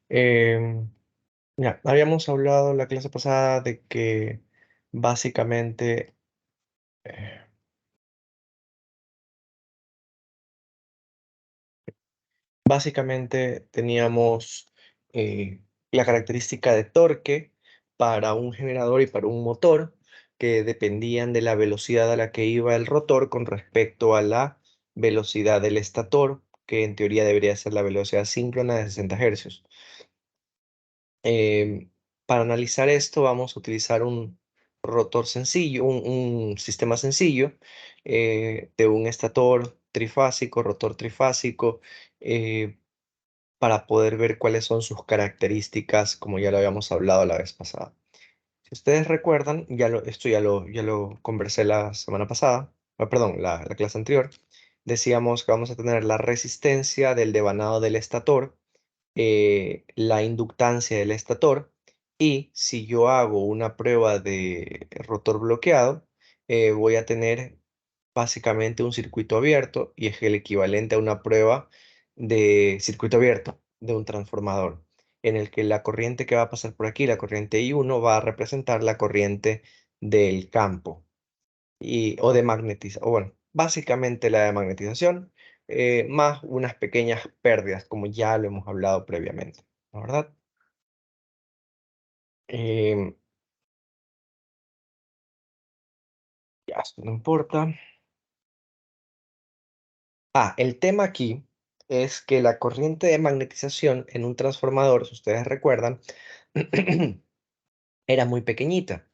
Em, ya, habíamos hablado la clase pasada de que básicamente, eh, básicamente teníamos la característica de torque para un generador y para un motor que dependían de la velocidad a la que iba el rotor con respecto a la velocidad del estator, que en teoría debería ser la velocidad síncrona de 60 hercios. Em, para analizar esto vamos a utilizar un rotor sencillo, un sistema sencillo de un estator trifásico, rotor trifásico, eh, para poder ver cuáles son sus características, como ya lo habíamos hablado la vez pasada. Si ustedes recuerdan, esto ya lo conversé la semana pasada, perdón, la clase anterior. Decíamos que vamos a tener la resistencia del devanado del estator, la inductancia del estator, y si yo hago una prueba de rotor bloqueado, voy a tener básicamente un circuito abierto, y es el equivalente a una prueba de circuito abierto de un transformador, en el que la corriente que va a pasar por aquí, la corriente I1, va a representar la corriente del campo o de magnetización, o bueno, básicamente la de magnetización, más unas pequeñas pérdidas, como ya lo hemos hablado previamente, ¿no? ¿Verdad? Em, ya, esto no importa. El tema aquí es que la corriente de magnetización en un transformador, si ustedes recuerdan, era muy pequeñita.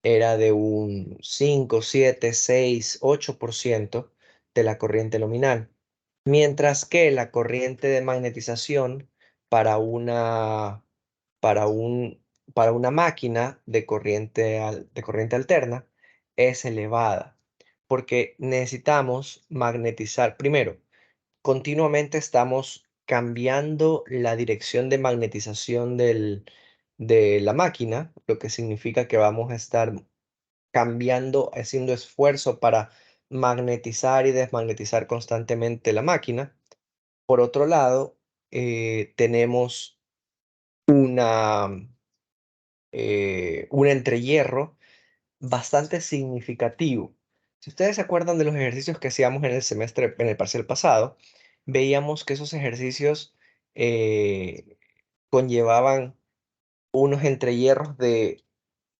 Era de un 5, 7, 6, 8% de la corriente nominal. Mientras que la corriente de magnetización para una, para un, para una máquina de corriente alterna es elevada, porque necesitamos magnetizar. Primero, continuamente estamos cambiando la dirección de magnetización de la máquina, lo que significa que vamos a estar cambiando, haciendo esfuerzo para magnetizar y desmagnetizar constantemente la máquina. Por otro lado, tenemos una, un entrehierro bastante significativo. Si ustedes se acuerdan de los ejercicios que hacíamos en el semestre, en el parcial pasado, veíamos que esos ejercicios eh, conllevaban unos entrehierros de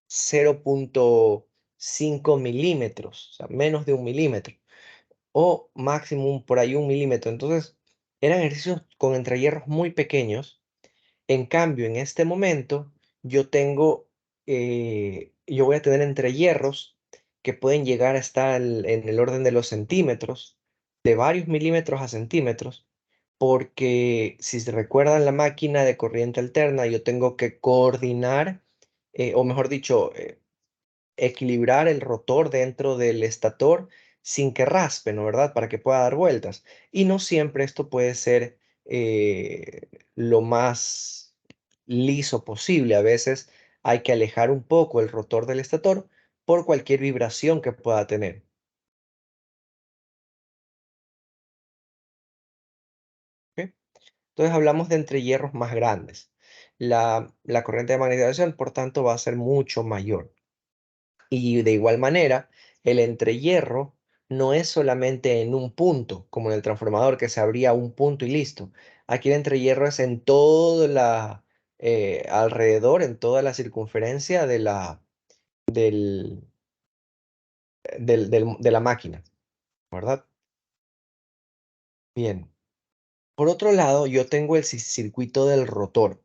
0,5 milímetros, o sea, menos de 1 milímetro, o máximo por ahí 1 milímetro. Entonces, eran ejercicios con entrehierros muy pequeños. En cambio, en este momento, yo voy a tener entrehierros que pueden llegar a estar en el orden de los centímetros, de varios milímetros a centímetros, porque si se recuerdan la máquina de corriente alterna, yo tengo que coordinar, o mejor dicho, equilibrar el rotor dentro del estator sin que raspe, ¿no? ¿Verdad? Para que pueda dar vueltas. Y no siempre esto puede ser lo más liso posible. A veces hay que alejar un poco el rotor del estator por cualquier vibración que pueda tener. ¿Ok? Entonces hablamos de entrehierros más grandes. La corriente de magnetización, por tanto, va a ser mucho mayor. Y de igual manera, el entrehierro no es solamente en un punto, como en el transformador, que se abría un punto y listo. Aquí el entrehierro es en toda alrededor, en toda la circunferencia del, de la máquina, ¿verdad? Bien. Por otro lado, yo tengo el circuito del rotor.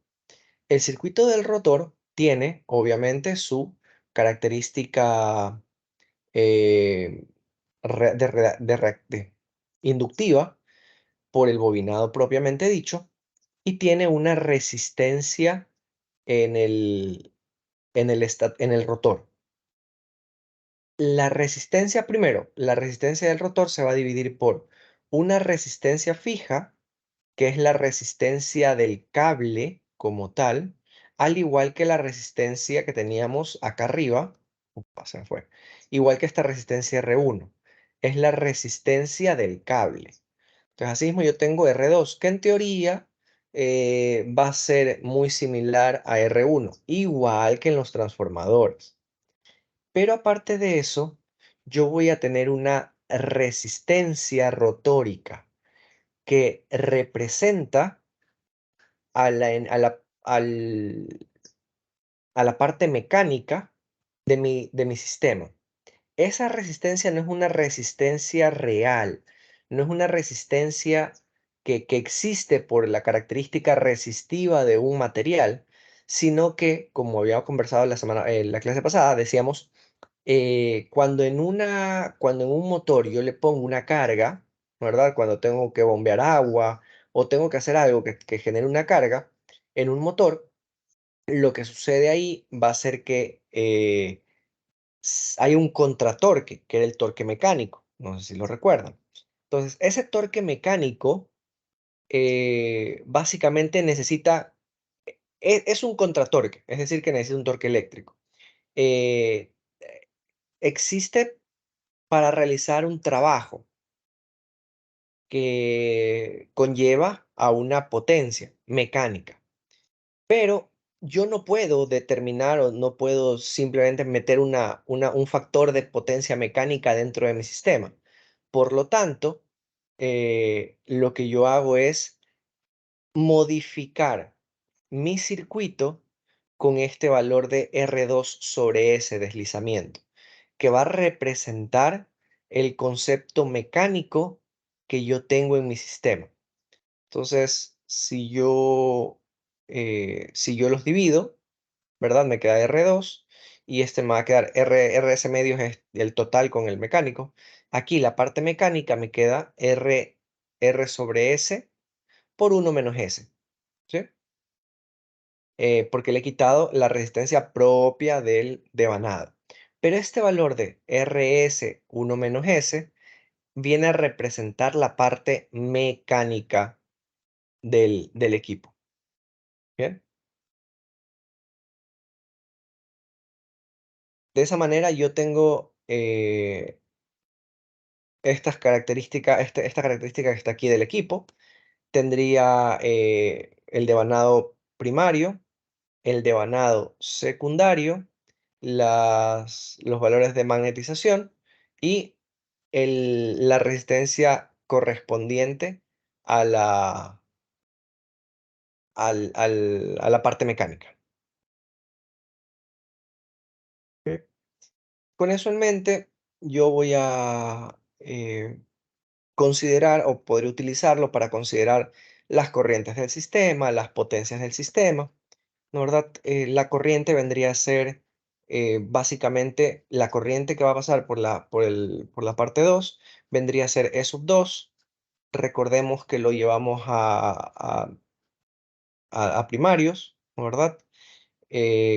El circuito del rotor tiene, obviamente, su característica eh, inductiva por el bobinado propiamente dicho, y tiene una resistencia en en el rotor. La resistencia del rotor se va a dividir por una resistencia fija, que es la resistencia del cable como tal, al igual que la resistencia que teníamos acá arriba. Se me fue. Igual que esta resistencia R1, es la resistencia del cable. Entonces, así mismo yo tengo R2, que en teoría va a ser muy similar a R1, igual que en los transformadores. Pero aparte de eso, yo voy a tener una resistencia rotórica que representa a la, en- a la parte mecánica de mi sistema. Esa resistencia no es una resistencia real, no es una resistencia que existe por la característica resistiva de un material, sino que, como habíamos conversado la clase pasada, decíamos, cuando en un motor yo le pongo una carga, ¿verdad? Cuando tengo que bombear agua o tengo que hacer algo que genere una carga en un motor, lo que sucede ahí va a ser que hay un contratorque, que era el torque mecánico, no sé si lo recuerdan. Entonces, ese torque mecánico básicamente necesita, es un contratorque, es decir, que necesita un torque eléctrico. Eh, Existe para realizar un trabajo que conlleva a una potencia mecánica, pero yo no puedo determinar o no puedo simplemente meter un factor de potencia mecánica dentro de mi sistema. Por lo tanto, lo que yo hago es modificar mi circuito con este valor de R2 sobre ese deslizamiento, que va a representar el concepto mecánico que yo tengo en mi sistema. Entonces, si yo los divido, ¿verdad? Me queda R2 y este me va a quedar RS medios es el total con el mecánico. Aquí la parte mecánica me queda R sobre S por 1 menos S, ¿sí? Porque le he quitado la resistencia propia del devanado. Pero este valor de RS 1 menos S viene a representar la parte mecánica del equipo. ¿Bien? De esa manera yo tengo esta característica que está aquí del equipo. Tendría el devanado primario, el devanado secundario, los valores de magnetización y la resistencia correspondiente a a la parte mecánica. ¿Ok? Con eso en mente, yo voy a considerar o podré utilizarlo para considerar las corrientes del sistema, las potencias del sistema, ¿no? ¿Verdad? La corriente vendría a ser básicamente la corriente que va a pasar por la parte 2 vendría a ser E sub 2. Recordemos que lo llevamos a primarios, ¿no? ¿Verdad?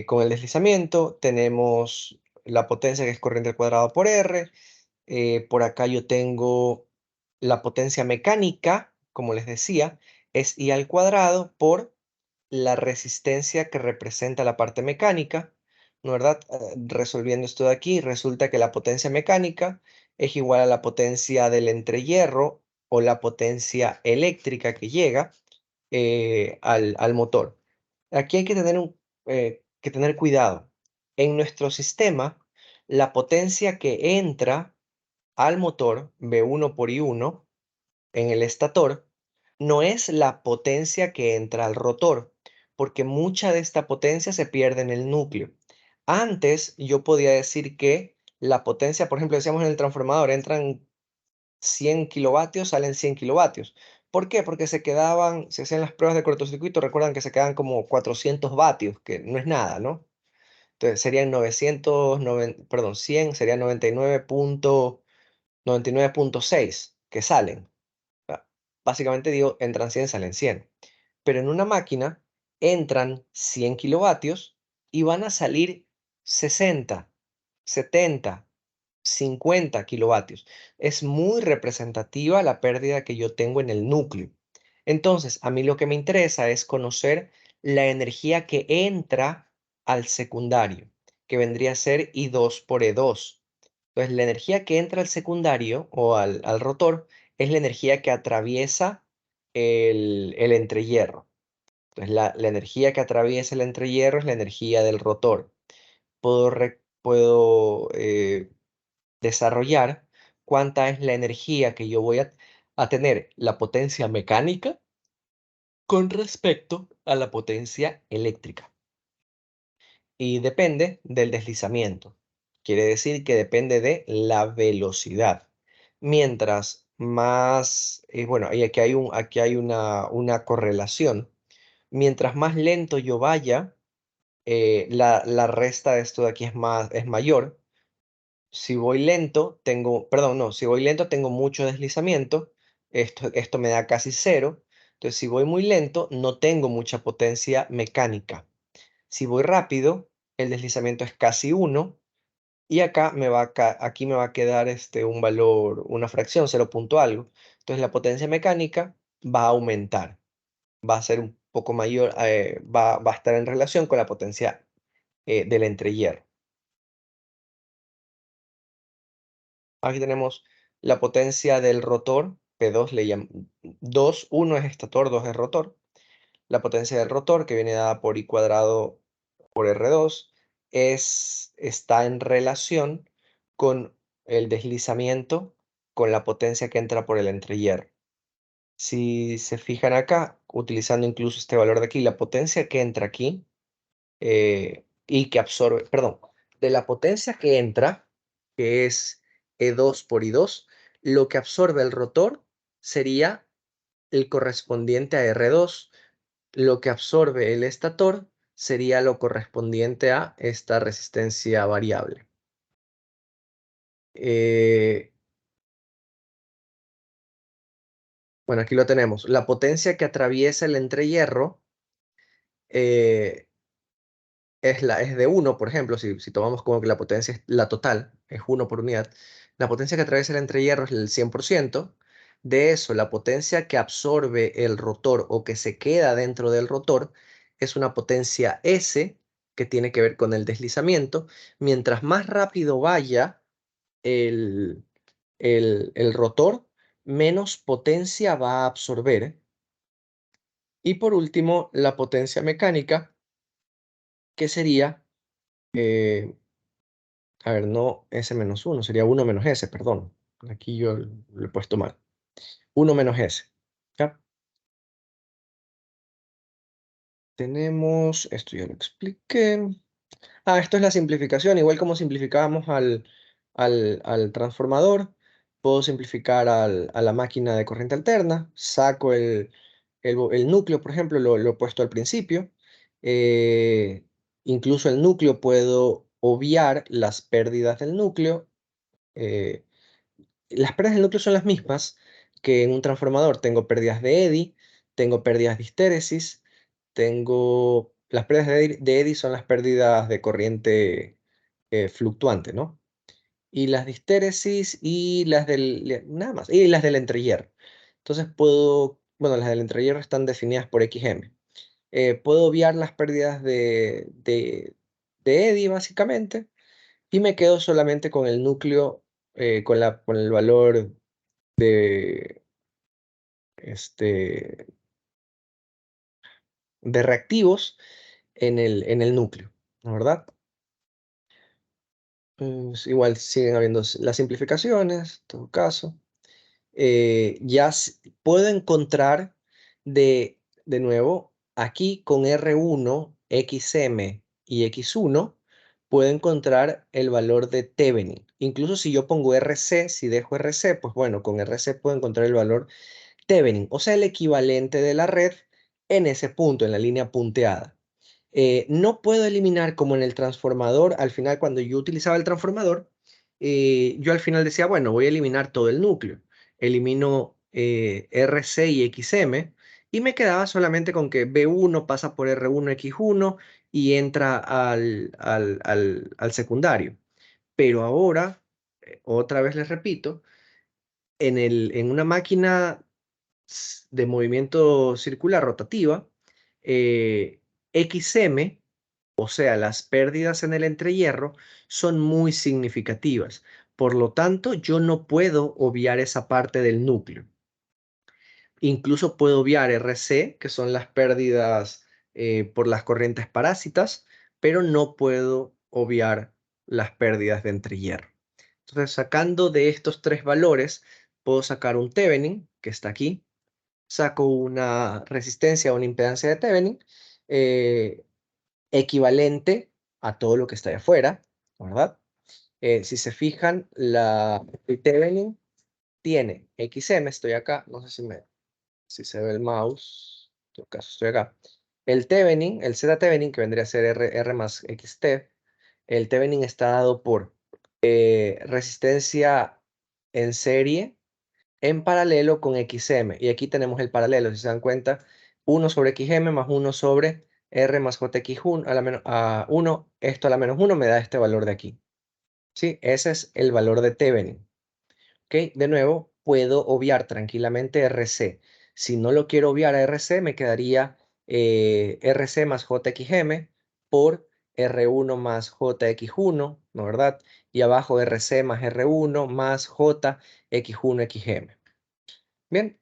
Con el deslizamiento tenemos la potencia que es corriente al cuadrado por R. Por acá yo tengo la potencia mecánica, como les decía, es I al cuadrado por la resistencia que representa la parte mecánica, ¿no? ¿Verdad? Resolviendo esto de aquí, resulta que la potencia mecánica es igual a la potencia del entrehierro o la potencia eléctrica que llega al motor. Aquí hay que que tener cuidado. En nuestro sistema, la potencia que entra al motor V1 por I1 en el estator no es la potencia que entra al rotor, porque mucha de esta potencia se pierde en el núcleo. Antes yo podía decir que la potencia, por ejemplo, decíamos en el transformador, entran 100 kilovatios, salen 100 kilovatios. ¿Por qué? Porque se hacían las pruebas de cortocircuito, recuerdan que se quedan como 400 vatios, que no es nada, ¿no? Entonces serían 100 serían 99.6 que salen. Ah, básicamente digo, entran 100, salen 100. Pero en una máquina entran 100 kilovatios y van a salir 60, 70, 50 kilovatios. Es muy representativa la pérdida que yo tengo en el núcleo. Entonces, a mí lo que me interesa es conocer la energía que entra al secundario, que vendría a ser I2 por E2. Entonces, la energía que entra al secundario o al rotor es la energía que atraviesa el entrehierro. Entonces, la energía que atraviesa el entrehierro es la energía del rotor. Puedo desarrollar cuánta es la energía que yo voy a tener, la potencia mecánica con respecto a la potencia eléctrica. Y depende del deslizamiento. Quiere decir que depende de la velocidad. Mientras más, bueno, y aquí hay una correlación. Mientras más lento yo vaya, la resta de esto de aquí es mayor. Si voy lento, perdón, no, si voy lento tengo mucho deslizamiento. Esto me da casi cero. Entonces, si voy muy lento, no tengo mucha potencia mecánica. Si voy rápido, el deslizamiento es casi uno y aquí me va a quedar un valor, una fracción, cero punto algo. Entonces la potencia mecánica va a aumentar, va a ser un poco mayor, va a estar en relación con la potencia del entrehierro. Aquí tenemos la potencia del rotor, P2 le llaman 2, 1 es estator, 2 es rotor. La potencia del rotor, que viene dada por I cuadrado por R2, está en relación con el deslizamiento con la potencia que entra por el entrehierro. Si se fijan acá, utilizando incluso este valor de aquí, la potencia que entra aquí y que absorbe, perdón, de la potencia que entra, que es E2 por I2, lo que absorbe el rotor sería el correspondiente a R2. Lo que absorbe el estator sería lo correspondiente a esta resistencia variable. Eh, bueno, aquí lo tenemos. La potencia que atraviesa el entrehierro eh, es de 1, por ejemplo, si tomamos como que la potencia, la total, es 1 por unidad. La potencia que atraviesa el entrehierro es el 100%. De eso, la potencia que absorbe el rotor o que se queda dentro del rotor es una potencia S, que tiene que ver con el deslizamiento. Mientras más rápido vaya el, el rotor, menos potencia va a absorber. Y por último, la potencia mecánica, que sería, a ver, no S menos 1, sería 1 menos S, perdón. Aquí yo lo he puesto mal. 1 menos S. ¿Ya? Tenemos, esto ya lo expliqué. Esto es la simplificación. Igual como simplificábamos al transformador, puedo simplificar a la máquina de corriente alterna. Saco el núcleo, por ejemplo, lo he puesto al principio. Eh, Incluso el núcleo puedo obviar las pérdidas del núcleo. eh, las pérdidas del núcleo son las mismas que en un transformador. Tengo pérdidas de eddy, tengo pérdidas de histéresis, las pérdidas de eddy son las pérdidas de corriente fluctuante, ¿no? Y las de histéresis y nada más, y las del entrehierro. Entonces bueno, las del entrehierro están definidas por XM. Puedo obviar las pérdidas de eddy básicamente y me quedo solamente con el núcleo, con el valor de, este, de reactivos en el núcleo, ¿no? ¿Verdad? Igual siguen habiendo las simplificaciones, en todo caso. Puedo encontrar de nuevo aquí con R1, XM y X1, puedo encontrar el valor de Thevenin. Incluso si yo pongo RC, si dejo RC, pues bueno, con RC puedo encontrar el valor Thevenin, o sea, el equivalente de la red en ese punto, en la línea punteada. No puedo eliminar como en el transformador, al final cuando yo utilizaba el transformador, yo al final decía, bueno, voy a eliminar todo el núcleo. Elimino RC y XM y me quedaba solamente con que B1 pasa por R1, X1 y entra al secundario. Pero ahora, otra vez les repito, en una máquina de movimiento circular rotativa, XM, o sea, las pérdidas en el entrehierro, son muy significativas. Por lo tanto, yo no puedo obviar esa parte del núcleo. Incluso puedo obviar RC, que son las pérdidas por las corrientes parásitas, pero no puedo obviar las pérdidas de entrehierro. Entonces, sacando de estos tres valores, puedo sacar un Thevenin, que está aquí, saco una resistencia o una impedancia de Thevenin equivalente a todo lo que está de afuera, ¿verdad? Si se fijan, el Thevenin tiene XM, estoy acá, no sé si se ve el mouse, en todo caso estoy acá. El Thevenin, el Z-Thevenin, que vendría a ser R más XT, el Thevenin está dado por resistencia en serie en paralelo con XM. Y aquí tenemos el paralelo, si se dan cuenta, 1 sobre XM más 1 sobre R más JX1 a 1, esto a la menos 1 me da este valor de aquí. ¿Sí? Ese es el valor de Thevenin. ¿Ok? De nuevo, puedo obviar tranquilamente RC. Si no lo quiero obviar a RC, me quedaría RC más JXM por R1 más JX1, ¿no verdad? Y abajo RC más R1 más JX1XM. Bien,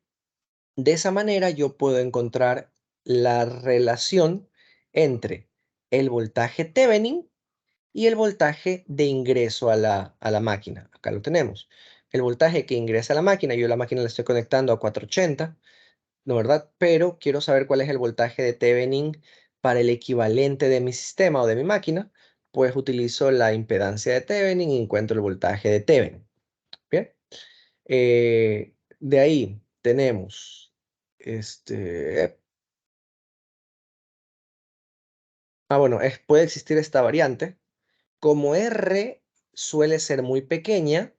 de esa manera yo puedo encontrar la relación entre el voltaje Thevenin y el voltaje de ingreso a la máquina. Acá lo tenemos. El voltaje que ingresa a la máquina, yo la máquina la estoy conectando a 480, ¿no verdad? Pero quiero saber cuál es el voltaje de Thevenin para el equivalente de mi sistema o de mi máquina, pues utilizo la impedancia de Thevenin y encuentro el voltaje de Thevenin. Bien. De ahí tenemos, bueno, puede existir esta variante. Como R suele ser muy pequeña,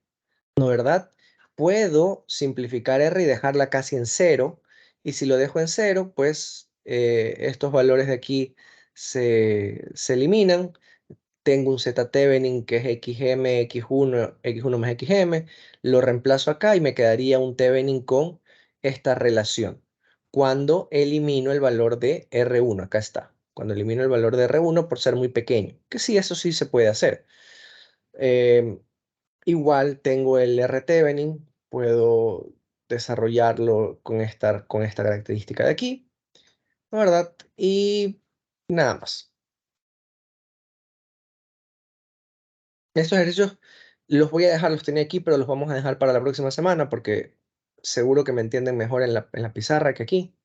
¿no verdad? Puedo simplificar R y dejarla casi en cero. Y si lo dejo en cero, pues estos valores de aquí se eliminan. Tengo un Z-Thevenin que es XM, X1, X1 más XM. Lo reemplazo acá y me quedaría un Thevenin con esta relación. Cuando elimino el valor de R1, acá está. Cuando elimino el valor de R1 por ser muy pequeño. Que sí, eso sí se puede hacer. Em, Igual tengo el R-Thevenin, puedo desarrollarlo con esta característica de aquí, ¿no verdad? Y nada más. Estos ejercicios los voy a dejar, los tenía aquí, pero los vamos a dejar para la próxima semana porque seguro que me entienden mejor en la pizarra que aquí.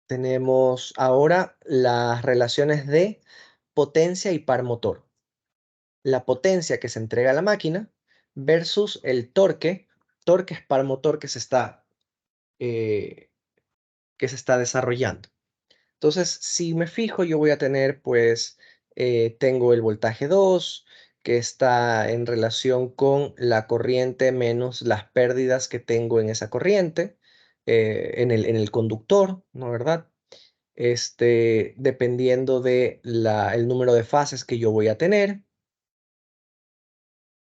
Tenemos ahora las relaciones de potencia y par motor. La potencia que se entrega a la máquina versus el torque es par motor eh, que se está desarrollando. Entonces, si me fijo, yo voy a tener, pues, tengo el voltaje 2, que está en relación con la corriente menos las pérdidas que tengo en esa corriente, en el conductor, ¿no verdad? Dependiendo de el número de fases que yo voy a tener.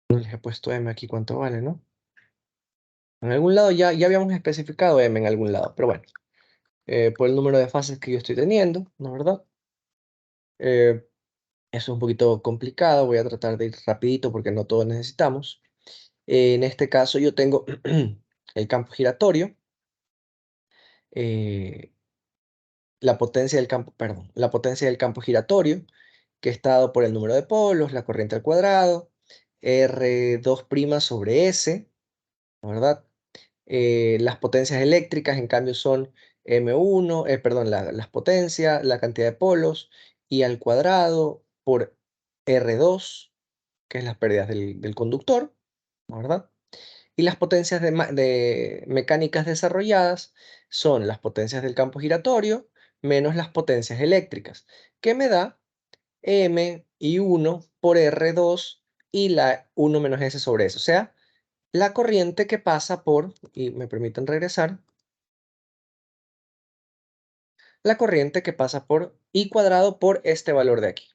No les he puesto M aquí cuánto vale, ¿no? En algún lado ya habíamos especificado M en algún lado, pero bueno, por el número de fases que yo estoy teniendo, ¿no verdad? Eh, Eso es un poquito complicado, voy a tratar de ir rapidito porque no todos necesitamos. En este caso yo tengo el campo giratorio, eh, la potencia del campo giratorio, que está dado por el número de polos, la corriente al cuadrado, R2' sobre S, ¿no verdad? Las potencias eléctricas, en cambio, son M1, perdón, las potencias, la cantidad de polos, y al cuadrado por R2, que es las pérdidas del conductor, ¿no verdad? Y las potencias de mecánicas desarrolladas son las potencias del campo giratorio menos las potencias eléctricas, que me da M y 1 por R2 y la 1 menos S sobre eso. O sea, la corriente que pasa por, y me permiten regresar, la corriente que pasa por I cuadrado por este valor de aquí,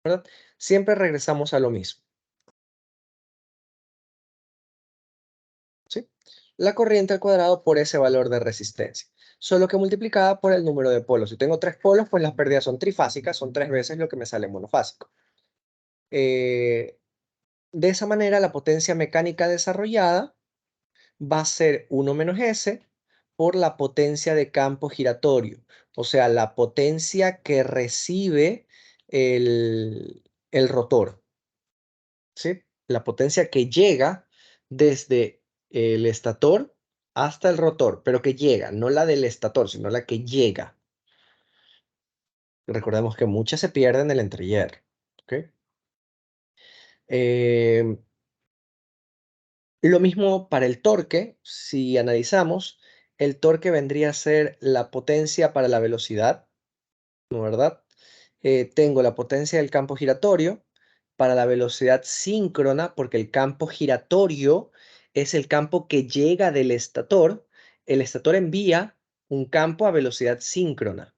¿verdad? Siempre regresamos a lo mismo, ¿sí? La corriente al cuadrado por ese valor de resistencia, solo que multiplicada por el número de polos. Si tengo 3 polos, pues las pérdidas son trifásicas, son 3 veces lo que me sale monofásico. De esa manera, la potencia mecánica desarrollada va a ser 1 menos S por la potencia de campo giratorio, o sea, la potencia que recibe el rotor, ¿sí? La potencia que llega desde el estator hasta el rotor, pero que llega, no la del estator, sino la que llega. Recordemos que muchas se pierden en el entrehierro, ¿ok? Em, lo mismo para el torque, si analizamos, el torque vendría a ser la potencia para la velocidad, ¿no verdad? Tengo la potencia del campo giratorio para la velocidad síncrona, porque el campo giratorio es el campo que llega del estator. El estator envía un campo a velocidad síncrona.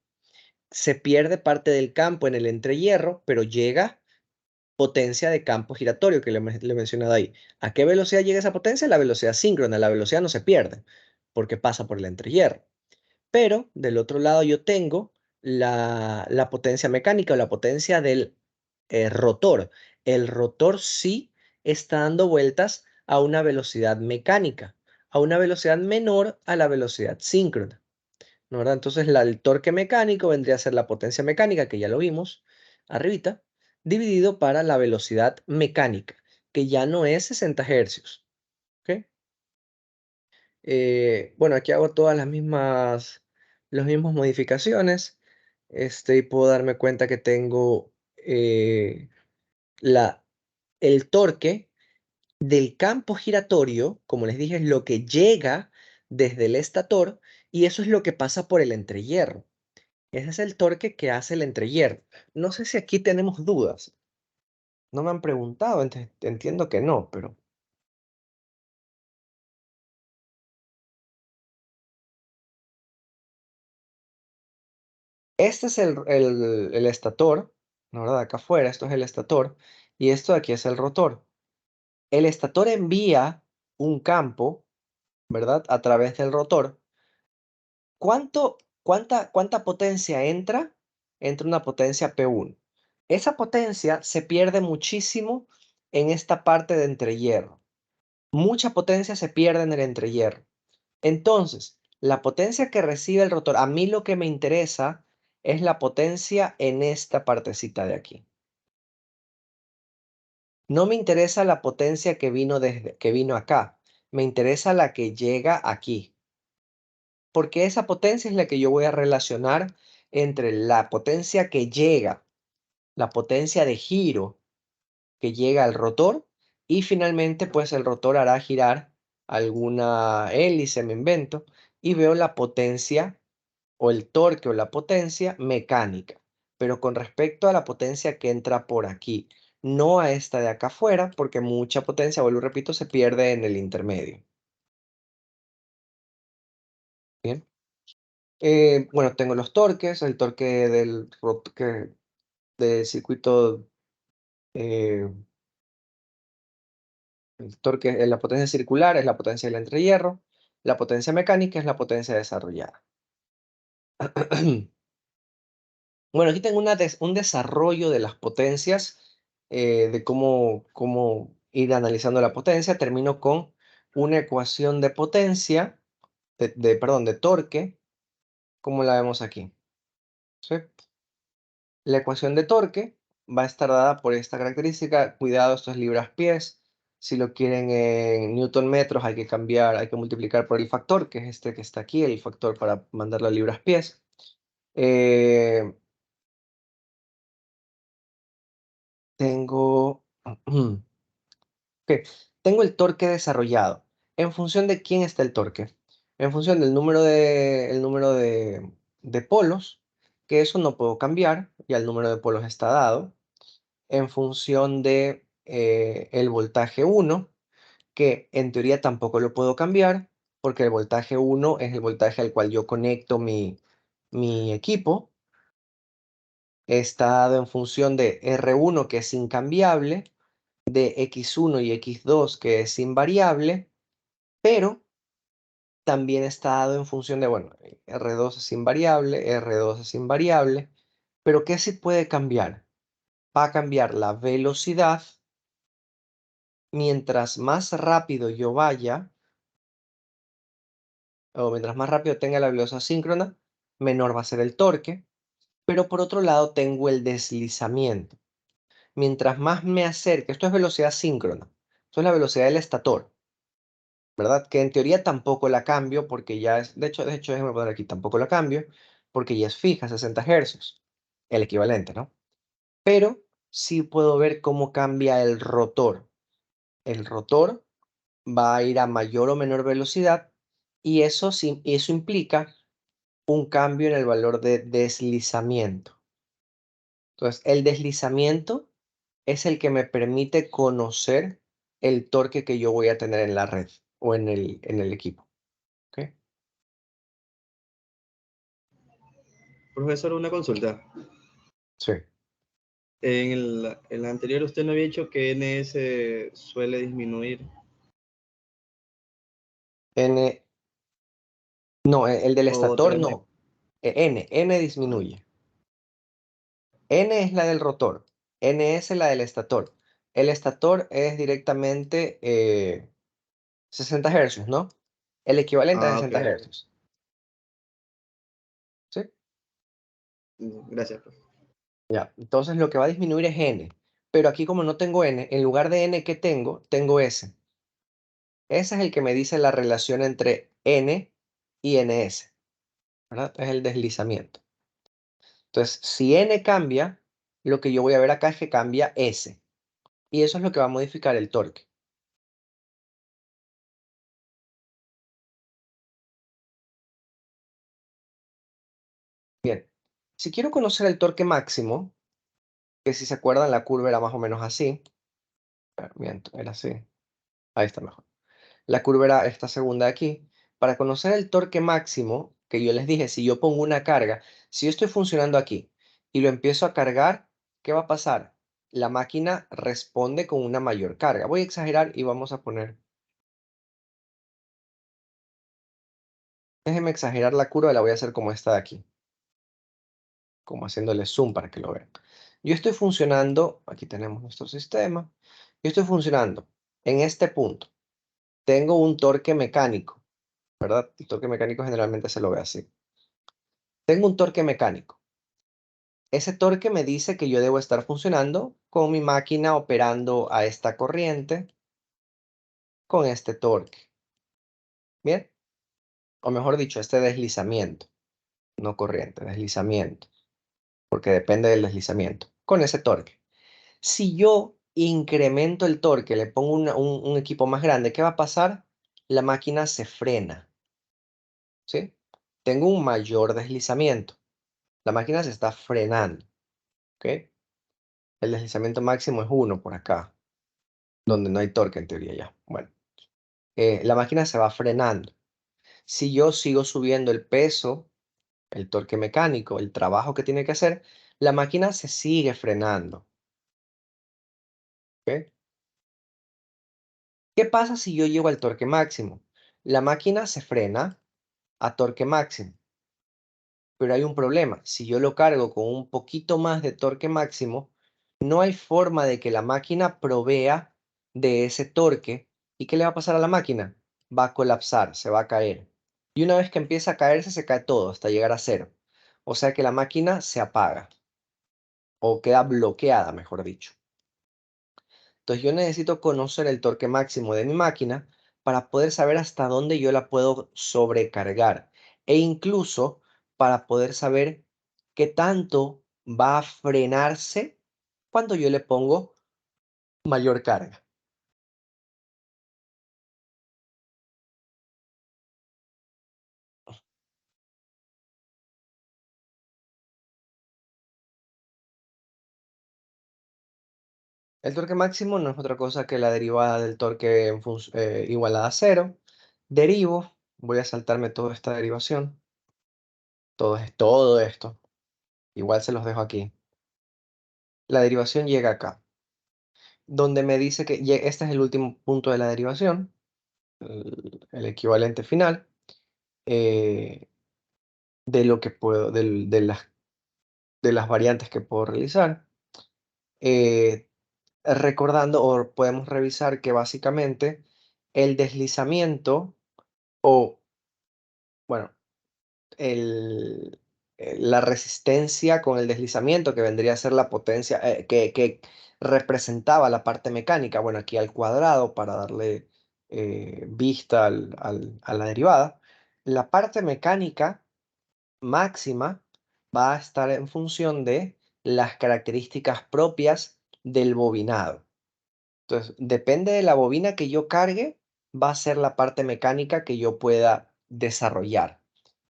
Se pierde parte del campo en el entrehierro, pero llega potencia de campo giratorio que le he mencionado ahí. ¿A qué velocidad llega esa potencia? La velocidad síncrona. La velocidad no se pierde porque pasa por el entrehierro. Pero del otro lado yo tengo la potencia mecánica o la potencia del rotor. El rotor sí está dando vueltas a una velocidad mecánica, a una velocidad menor a la velocidad síncrona, ¿no verdad? Entonces el torque mecánico vendría a ser la potencia mecánica, que ya lo vimos arribita, dividido para la velocidad mecánica, que ya no es 60 hercios. ¿Ok? Bueno, aquí hago todas las mismas modificaciones. Y puedo darme cuenta que tengo la, el torque del campo giratorio, como les dije, es lo que llega desde el estator y eso es lo que pasa por el entrehierro. Ese es el torque que hace el entrehierro. No sé si aquí tenemos dudas. No me han preguntado, entiendo que no, pero este es el estator, ¿no verdad? Acá afuera, esto es el estator y esto de aquí es el rotor. El estator envía un campo, ¿verdad? A través del rotor. ¿Cuánta potencia entra? Entra una potencia P1. Esa potencia se pierde muchísimo en esta parte de entrehierro. Mucha potencia se pierde en el entrehierro. Entonces, la potencia que recibe el rotor, a mí lo que me interesa es la potencia en esta partecita de aquí. No me interesa la potencia que vino acá, me interesa la que llega aquí, porque esa potencia es la que yo voy a relacionar entre la potencia que llega, la potencia de giro que llega al rotor y finalmente pues el rotor hará girar alguna hélice, me invento, y veo la potencia o el torque o la potencia mecánica, pero con respecto a la potencia que entra por aquí, no a esta de acá afuera, porque mucha potencia, vuelvo y repito, se pierde en el intermedio. Bien. Bueno, tengo los torques, el torque del circuito, eh, el torque, la potencia circular es la potencia del entrehierro, la potencia mecánica es la potencia desarrollada. Bueno, aquí tengo un desarrollo de las potencias, de cómo ir analizando la potencia. Termino con una ecuación de potencia, perdón, de torque, como la vemos aquí. ¿Sí? La ecuación de torque va a estar dada por esta característica. Cuidado, esto es libras-pies. Si lo quieren en newton metros, hay que cambiar, hay que multiplicar por el factor, que es este que está aquí, el factor para mandarlo a libras-pies. Eh, tengo... Ok, tengo el torque desarrollado. ¿En función de quién está el torque? En función del número de polos, que eso no puedo cambiar, ya el número de polos está dado. En función de el voltaje 1, que en teoría tampoco lo puedo cambiar, porque el voltaje 1 es el voltaje al cual yo conecto mi equipo. Está dado en función de R1, que es incambiable, de X1 y X2, que es invariable, pero también está dado en función de, bueno, R2 es invariable, R2 es invariable, pero ¿qué sí puede cambiar? Va a cambiar la velocidad. Mientras más rápido yo vaya, o mientras más rápido tenga la velocidad síncrona, menor va a ser el torque. Pero por otro lado tengo el deslizamiento. Mientras más me acerque, esto es velocidad síncrona, esto es la velocidad del estator, ¿verdad? Que en teoría tampoco la cambio porque ya es, de hecho, déjame poner aquí, tampoco la cambio porque ya es fija, 60 hercios, el equivalente, ¿no? Pero sí puedo ver cómo cambia el rotor. El rotor va a ir a mayor o menor velocidad y eso, sí, eso implica un cambio en el valor de deslizamiento. Entonces, el deslizamiento es el que me permite conocer el torque que yo voy a tener en la red o en el equipo. ¿Ok? Profesor, una consulta. Sí. En el anterior usted no había dicho que NS suele disminuir. N, no, el del O estator también. no. N disminuye. N es la del rotor. N es la del estator. El estator es directamente 60 hercios, ¿no? El equivalente a Ah, ok. 60 hercios. ¿Sí? Gracias, profe. Ya. Entonces lo que va a disminuir es N. Pero aquí como no tengo N, en lugar de N que tengo S. Ese es el que me dice la relación entre N y NS, ¿verdad? Es el deslizamiento. Entonces, si N cambia, lo que yo voy a ver acá es que cambia S. Y eso es lo que va a modificar el torque. Bien, si quiero conocer el torque máximo, que si se acuerdan la curva era más o menos así. Miento, era así. Ahí está mejor. La curva era esta segunda de aquí. Para conocer el torque máximo, que yo les dije, si yo pongo una carga, si yo estoy funcionando aquí y lo empiezo a cargar, ¿qué va a pasar? La máquina responde con una mayor carga. Voy a exagerar y vamos a poner, déjenme exagerar la curva, la voy a hacer como esta de aquí, como haciéndole zoom para que lo vean. Yo estoy funcionando, aquí tenemos nuestro sistema, yo estoy funcionando en este punto. Tengo un torque mecánico, ¿verdad? El torque mecánico generalmente se lo ve así. Tengo un torque mecánico. Ese torque me dice que yo debo estar funcionando con mi máquina operando a esta corriente con este torque. ¿Bien? O mejor dicho, este deslizamiento, no corriente, deslizamiento, porque depende del deslizamiento, con ese torque. Si yo incremento el torque, le pongo un equipo más grande, ¿qué va a pasar? La máquina se frena, ¿sí? Tengo un mayor deslizamiento. La máquina se está frenando, ¿ok? El deslizamiento máximo es 1 por acá, donde no hay torque en teoría ya. Bueno, la máquina se va frenando. Si yo sigo subiendo el peso, el torque mecánico, el trabajo que tiene que hacer, la máquina se sigue frenando. ¿Ok? ¿Qué pasa si yo llego al torque máximo? La máquina se frena a torque máximo, pero hay un problema. Si yo lo cargo con un poquito más de torque máximo, no hay forma de que la máquina provea de ese torque. ¿Y qué le va a pasar a la máquina? Va a colapsar, se va a caer. Y una vez que empieza a caerse, se cae todo hasta llegar a cero. O sea que la máquina se apaga o queda bloqueada, mejor dicho. Entonces yo necesito conocer el torque máximo de mi máquina para poder saber hasta dónde yo la puedo sobrecargar e incluso para poder saber qué tanto va a frenarse cuando yo le pongo mayor carga. El torque máximo no es otra cosa que la derivada del torque igualada a cero. Derivo, voy a saltarme toda esta derivación, todo esto, igual se los dejo aquí. La derivación llega acá, donde me dice que este es el último punto de la derivación, el equivalente final, eh, de lo que puedo, de las variantes que puedo realizar. Eh, recordando, o podemos revisar que básicamente el deslizamiento o Bueno, la resistencia con el deslizamiento, que vendría a ser la potencia, que representaba la parte mecánica, bueno, aquí al cuadrado para darle vista a la derivada. La parte mecánica máxima va a estar en función de las características propias del bobinado. Entonces, depende de la bobina que yo cargue, va a ser la parte mecánica que yo pueda desarrollar.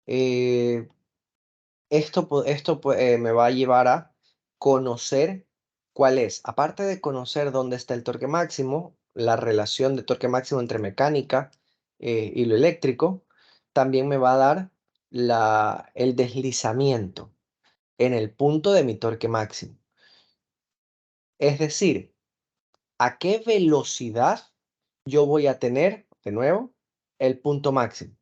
Eh, me va a llevar a conocer cuál es, aparte de conocer dónde está el torque máximo, la relación de torque máximo entre mecánica y lo eléctrico, también me va a dar el deslizamiento en el punto de mi torque máximo. Es decir, a qué velocidad yo voy a tener, de nuevo, el punto máximo.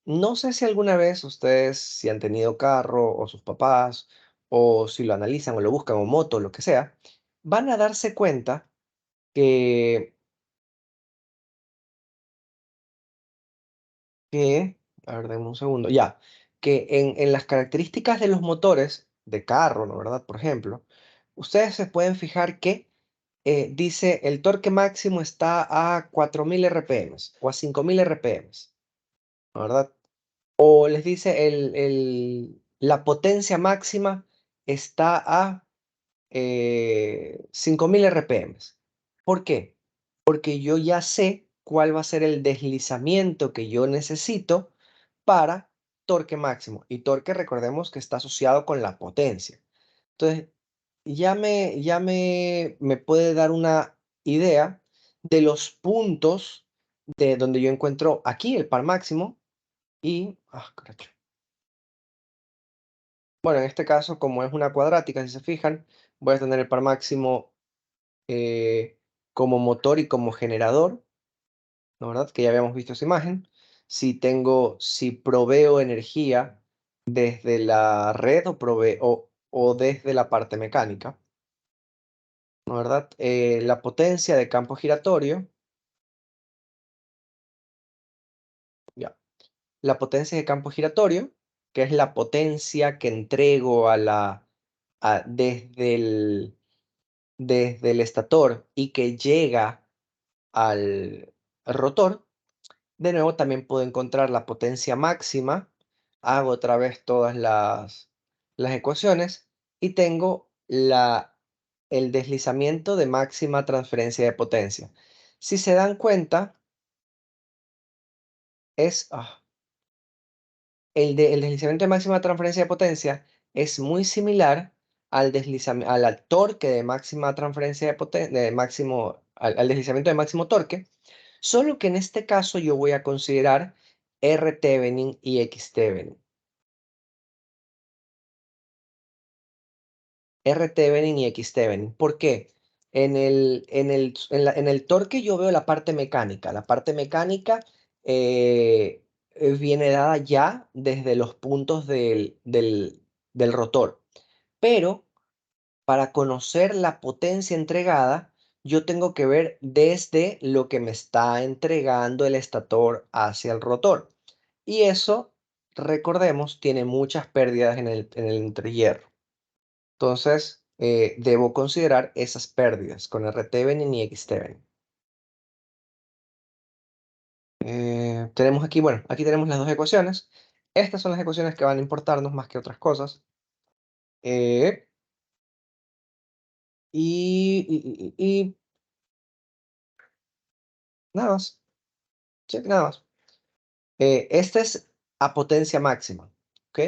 No sé si alguna vez ustedes, si han tenido carro o sus papás, o si lo analizan o lo buscan, o moto, lo que sea, van a darse cuenta que, a ver, denme un segundo, ya, que en las características de los motores de carro, ¿no verdad? Por ejemplo, ustedes se pueden fijar que dice el torque máximo está a 4000 RPM o a 5000 RPM, ¿no verdad? O les dice la potencia máxima está a 5000 RPM. ¿Por qué? Porque yo ya sé cuál va a ser el deslizamiento que yo necesito para torque máximo. Y torque, recordemos que está asociado con la potencia. Entonces, me puede dar una idea de los puntos de donde yo encuentro aquí el par máximo y, caracho. Bueno, en este caso, como es una cuadrática, si se fijan, voy a tener el par máximo eh, como motor y como generador, ¿no verdad? Que ya habíamos visto esa imagen. Si proveo energía desde la red o desde la parte mecánica, ¿no verdad? La potencia de campo giratorio, ya. La potencia de campo giratorio, que es la potencia que entrego desde el estator y que llega al rotor. De nuevo, también puedo encontrar la potencia máxima. Hago otra vez todas las ecuaciones y tengo el deslizamiento de máxima transferencia de potencia. Si se dan cuenta, es el deslizamiento de máxima transferencia de potencia es muy similar al torque de máxima transferencia de potencia, al deslizamiento de máximo torque, solo que en este caso yo voy a considerar R-Thevenin y X-Thevenin. R-Thevenin y X-Thevenin. ¿Por qué? En el torque yo veo la parte mecánica. La parte mecánica viene dada ya desde los puntos del rotor. Pero para conocer la potencia entregada, yo tengo que ver desde lo que me está entregando el estator hacia el rotor. Y eso, recordemos, tiene muchas pérdidas en el entrehierro. Entonces, debo considerar esas pérdidas con RTVN y XTVN. Tenemos aquí, bueno, aquí tenemos las dos ecuaciones. Estas son las ecuaciones que van a importarnos más que otras cosas. Eh, y nada más. Sí, nada más. Esta es a potencia máxima, ¿ok?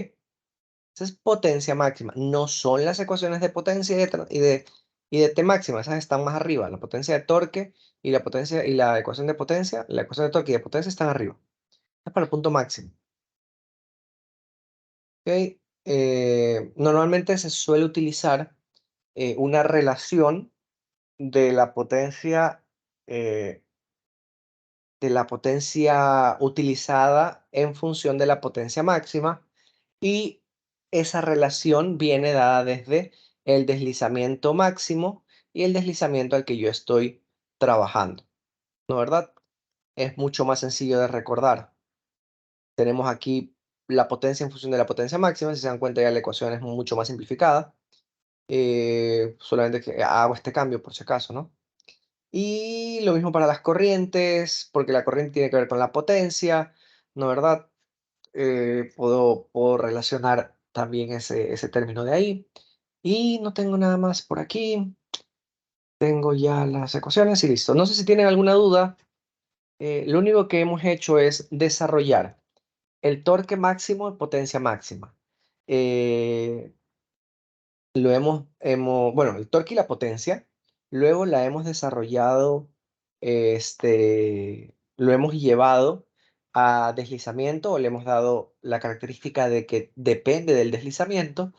Esa es potencia máxima. No son las ecuaciones de potencia y de T máxima. Esas están más arriba. La potencia de torque y la ecuación de potencia, la ecuación de torque y de potencia están arriba. Es para el punto máximo. ¿Ok? Normalmente se suele utilizar una relación de la potencia, eh, utilizada en función de la potencia máxima, y esa relación viene dada desde el deslizamiento máximo y el deslizamiento al que yo estoy trabajando, ¿no verdad? Es mucho más sencillo de recordar. Tenemos aquí la potencia en función de la potencia máxima. Si se dan cuenta, ya la ecuación es mucho más simplificada. Solamente que hago este cambio por si acaso, ¿no? Y lo mismo para las corrientes, porque la corriente tiene que ver con la potencia, ¿no verdad? Puedo relacionar también ese término de ahí. Y no tengo nada más por aquí. Tengo ya las ecuaciones y listo. No sé si tienen alguna duda. Lo único que hemos hecho es desarrollar el torque máximo en potencia máxima. Eh, bueno, el torque y la potencia, luego la hemos desarrollado, lo hemos llevado a deslizamiento o le hemos dado la característica de que depende del deslizamiento,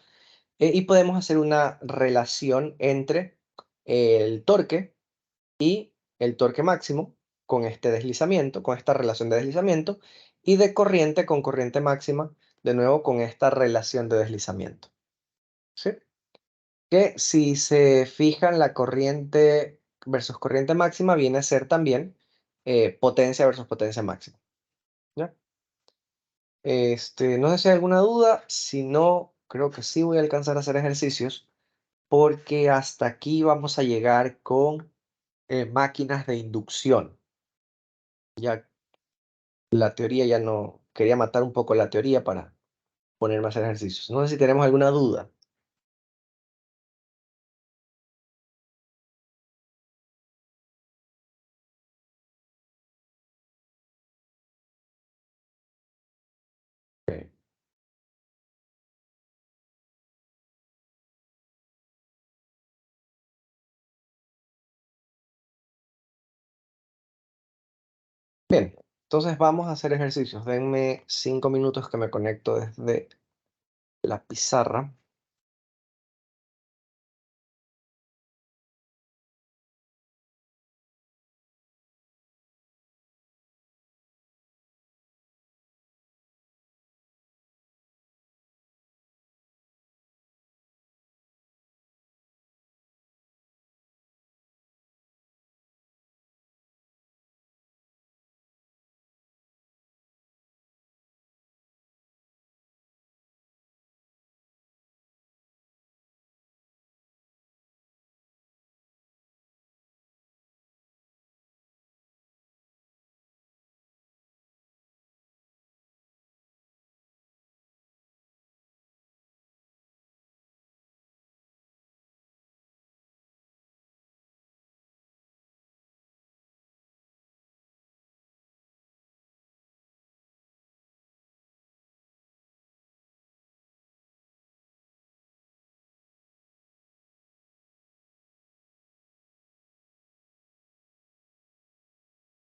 y podemos hacer una relación entre el torque y el torque máximo con este deslizamiento, con esta relación de deslizamiento, y de corriente con corriente máxima, de nuevo con esta relación de deslizamiento. ¿Sí? Que si se fijan, la corriente versus corriente máxima viene a ser también potencia versus potencia máxima. ¿Ya? No sé si hay alguna duda. Si no, creo que sí voy a alcanzar a hacer ejercicios, porque hasta aquí vamos a llegar con máquinas de inducción. Ya la teoría ya no, quería matar un poco la teoría para ponerme a hacer ejercicios. No sé si tenemos alguna duda. Ok. Bien, entonces vamos a hacer ejercicios. Denme 5 minutos que me conecto desde la pizarra.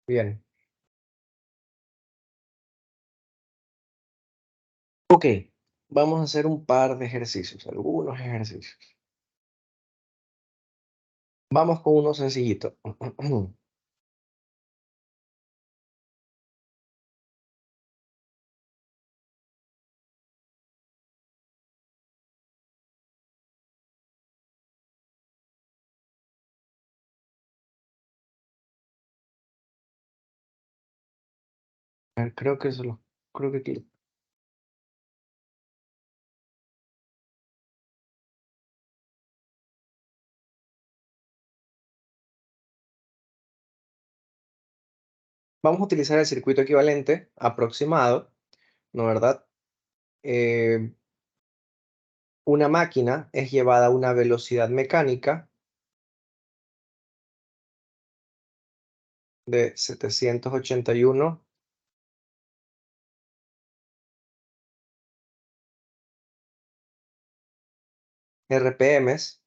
Bien. Ok, vamos a hacer un par de ejercicios, algunos ejercicios. Vamos con uno sencillito. A ver, creo que aquí. Vamos a utilizar el circuito equivalente aproximado, ¿no verdad? Eh, una máquina es llevada a una velocidad mecánica de 781 RPMs.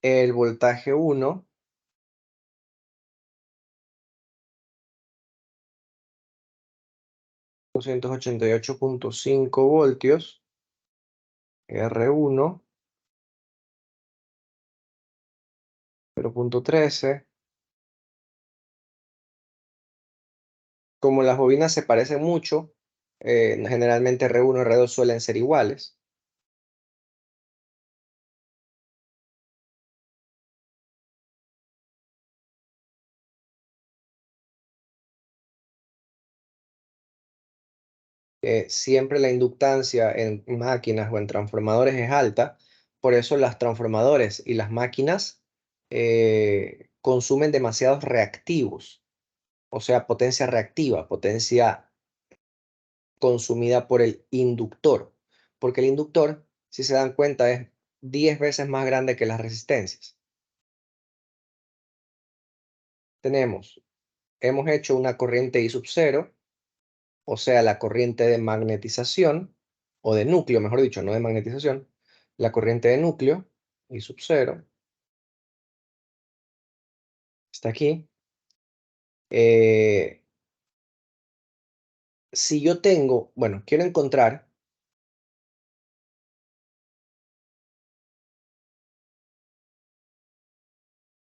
El voltaje 1, 288,5 voltios. R1, 0,13. Como las bobinas se parecen mucho, generalmente R1 y R2 suelen ser iguales. siempre la inductancia en máquinas o en transformadores es alta, por eso los transformadores y las máquinas consumen demasiados reactivos, o sea, potencia reactiva, potencia consumida por el inductor, porque el inductor, si se dan cuenta, es 10 veces más grande que las resistencias. Hemos hecho una corriente I sub 0, o sea, la corriente de magnetización, o de núcleo, mejor dicho, no de magnetización, la corriente de núcleo, I sub 0, está aquí. Si yo tengo, bueno, quiero encontrar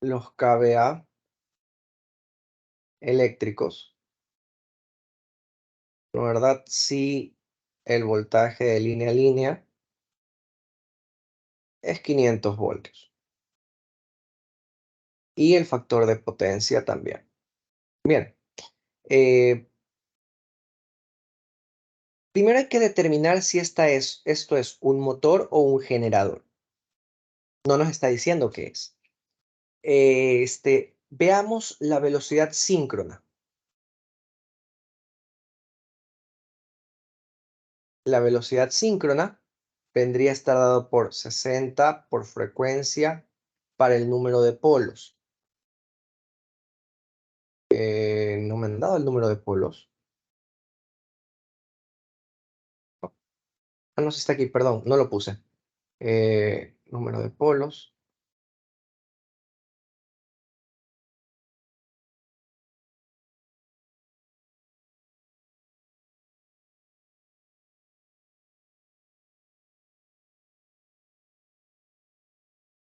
los kVA eléctricos, ¿no, verdad? Si el voltaje de línea a línea es 500 voltios y el factor de potencia también. Bien, primero hay que determinar si esto es un motor o un generador. No nos está diciendo qué es. Veamos la velocidad síncrona. La velocidad síncrona vendría a estar dado por 60 por frecuencia para el número de polos. No me han dado el número de polos. Ah, no, sí está aquí, perdón, no lo puse. Número de polos.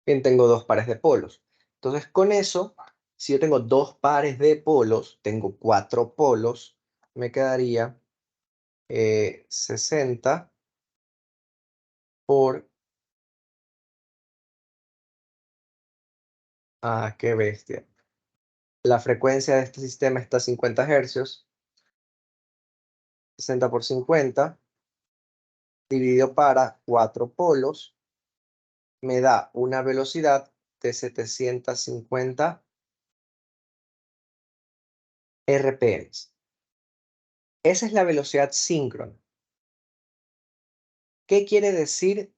Bien, tengo dos pares de polos. Entonces, con eso, si yo tengo dos pares de polos, tengo 4 polos, me quedaría 60 por... Ah, qué bestia. La frecuencia de este sistema está a 50 hercios. 60 por 50, dividido para 4 polos, me da una velocidad de 750 RPM. Esa es la velocidad síncrona. ¿Qué quiere decir?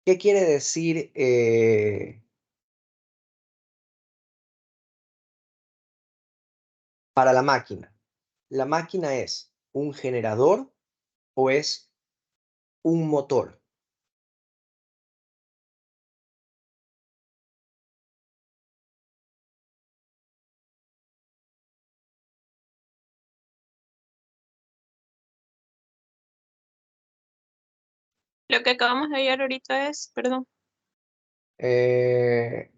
¿Qué quiere decir para la máquina? ¿La máquina es un generador o es un motor? Lo que acabamos de hallar ahorita es, perdón, Eh,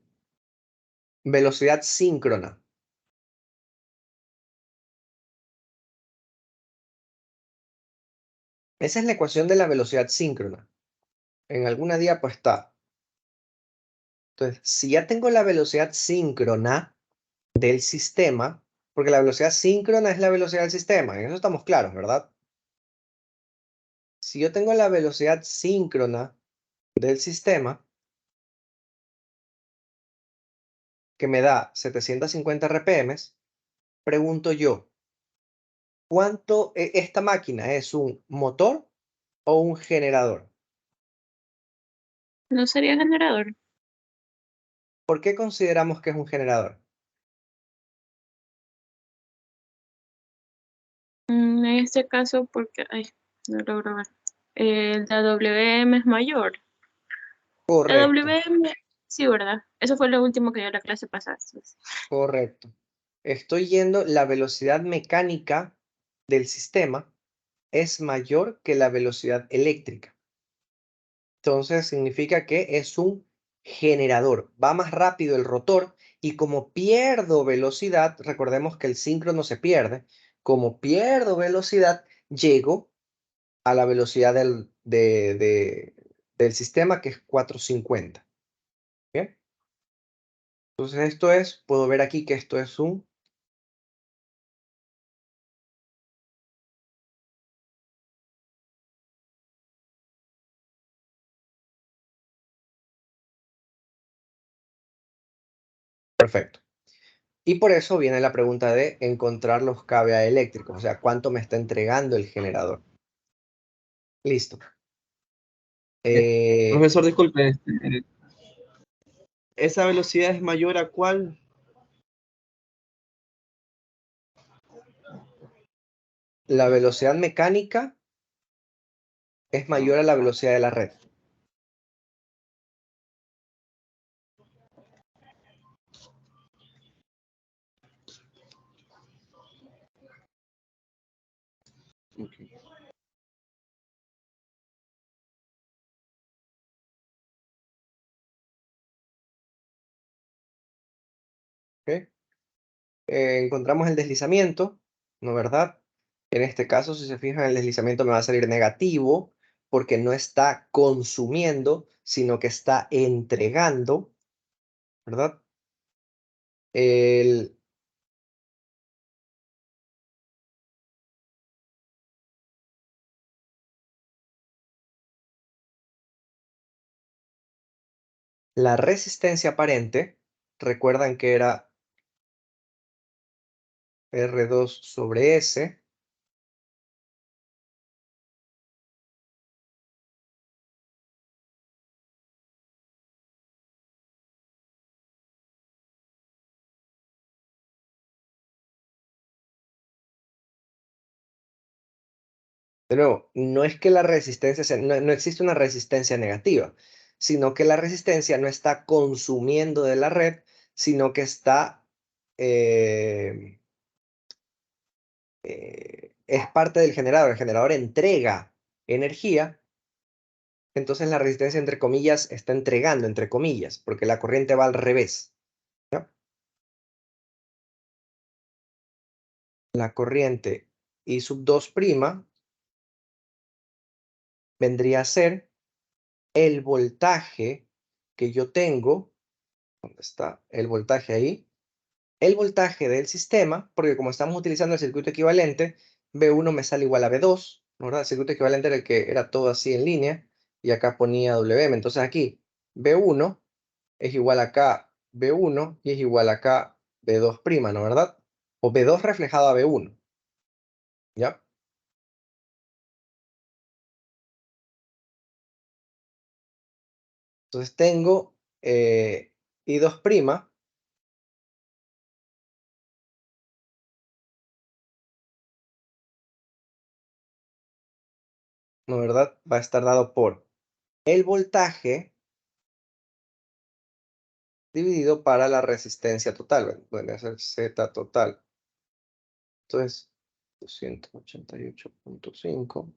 velocidad síncrona. Esa es la ecuación de la velocidad síncrona. En alguna diapo está. Entonces, si ya tengo la velocidad síncrona del sistema, porque la velocidad síncrona es la velocidad del sistema, en eso estamos claros, ¿verdad? Si yo tengo la velocidad síncrona del sistema, que me da 750 RPM, pregunto yo, ¿esta máquina es un motor o un generador? no sería generador. ¿Por qué consideramos que es un generador? En este caso, porque, ay, no logro ver. El de WM es mayor. La Correcto, WM, sí, ¿verdad? Eso fue lo último que dio la clase pasada. correcto. Estoy yendo, la velocidad mecánica del sistema es mayor que la velocidad eléctrica. Entonces significa que es un generador. Va más rápido el rotor y como pierdo velocidad, recordemos que el síncrono se pierde, como pierdo velocidad, llego a la velocidad del sistema que es 450. ¿Bien? Entonces puedo ver aquí que esto es un Perfecto. Y por eso viene la pregunta de encontrar los kVA eléctricos, o sea, cuánto me está entregando el generador. Listo. Profesor, disculpe, ¿esa velocidad es mayor a cuál? La velocidad mecánica es mayor a la velocidad de la red. Okay. ¿Ok? Encontramos el deslizamiento, ¿no es verdad? En este caso, si se fijan, el deslizamiento me va a salir negativo porque no está consumiendo, sino que está entregando, ¿verdad? La resistencia aparente, recuerdan que era R2 sobre S, de nuevo, no es que la resistencia no existe una resistencia negativa, sino que la resistencia no está consumiendo de la red, sino que está, es parte del generador. El generador entrega energía, entonces la resistencia, entre comillas, está entregando, entre comillas, porque la corriente va al revés. ¿Ya? La corriente I sub 2' vendría a ser el voltaje que yo tengo. ¿Dónde está el voltaje ahí? El voltaje del sistema, porque como estamos utilizando el circuito equivalente, B1 me sale igual a B2, ¿verdad? El circuito equivalente era el que era todo así en línea, y acá ponía WM. Entonces aquí B1 es igual a acá B1 y es igual a acá B2', ¿no? ¿Verdad? O B2 reflejado a B1, ¿ya? Entonces tengo I2', ¿no? ¿Verdad? Va a estar dado por el voltaje dividido para la resistencia total. Puede ser Z total. Entonces, 288.5.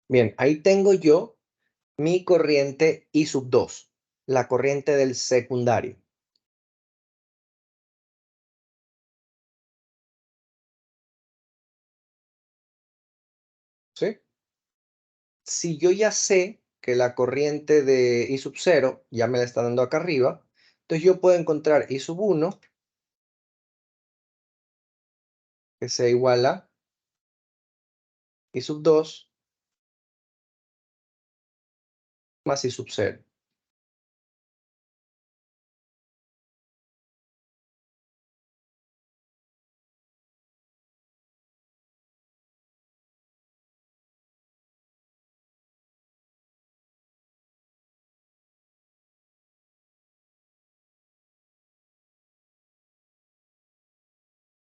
Bien, ahí tengo yo mi corriente I sub 2, la corriente del secundario. ¿Sí? Si yo ya sé que la corriente de I sub 0 ya me la está dando acá arriba, entonces yo puedo encontrar I sub 1 que sea igual a I sub 2 más I sub 0.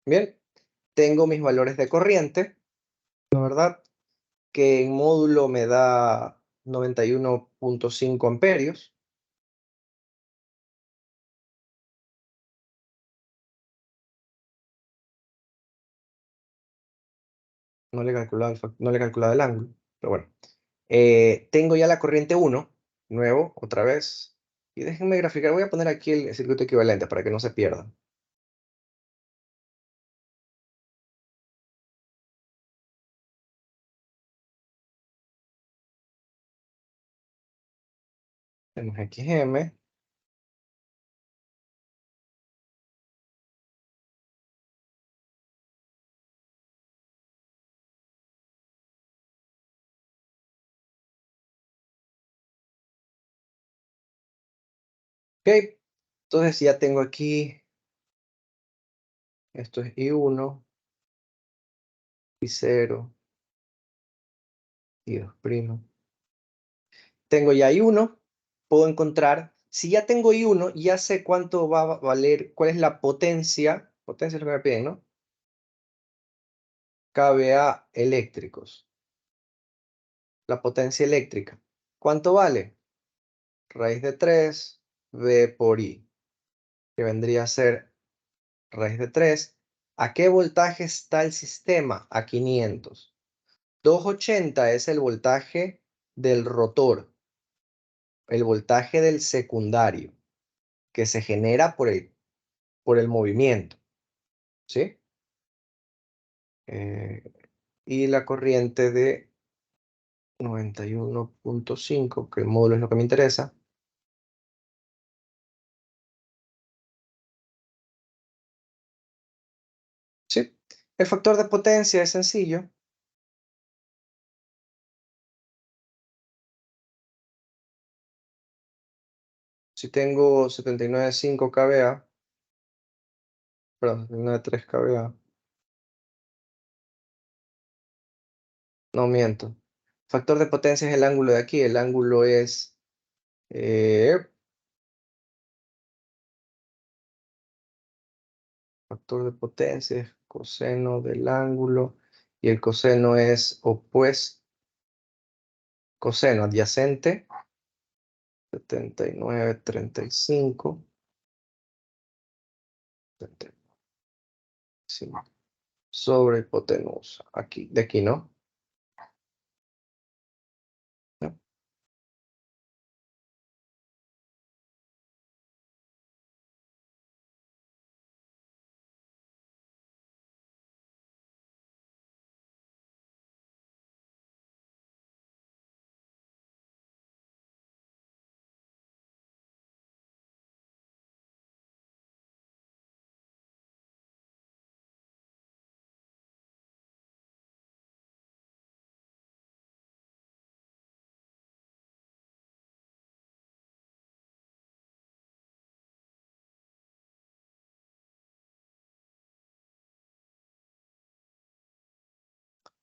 Bien, tengo mis valores de corriente, ¿no? ¿Verdad? Que en módulo me da 91.5 amperios. No le he calculado el ángulo, pero bueno. Tengo ya la corriente 1, nuevo, otra vez. Y déjenme graficar, voy a poner aquí el circuito equivalente para que no se pierda. Tenemos XM. Ok, entonces ya tengo aquí, esto es I1, I0, I2'. Tengo ya I1, puedo encontrar, si ya tengo I1, ya sé cuánto va a valer, cuál es la potencia es lo que me piden, ¿no? kVA eléctricos, la potencia eléctrica. ¿Cuánto vale? Raíz de 3, V por I, que vendría a ser raíz de 3. ¿A qué voltaje está el sistema? A 500. 280 es el voltaje del rotor, el voltaje del secundario, que se genera por el movimiento, ¿sí? Y la corriente de 91.5, que el módulo es lo que me interesa. Sí, el factor de potencia es sencillo. Si tengo 79.5 kVA, perdón, 79.3 kVA, no miento. Factor de potencia es el ángulo de aquí, el ángulo es factor de potencia es coseno del ángulo y el coseno es opuesto, coseno adyacente, 79.35, 75, sobre hipotenusa, aquí, de aquí, ¿no? ¿No?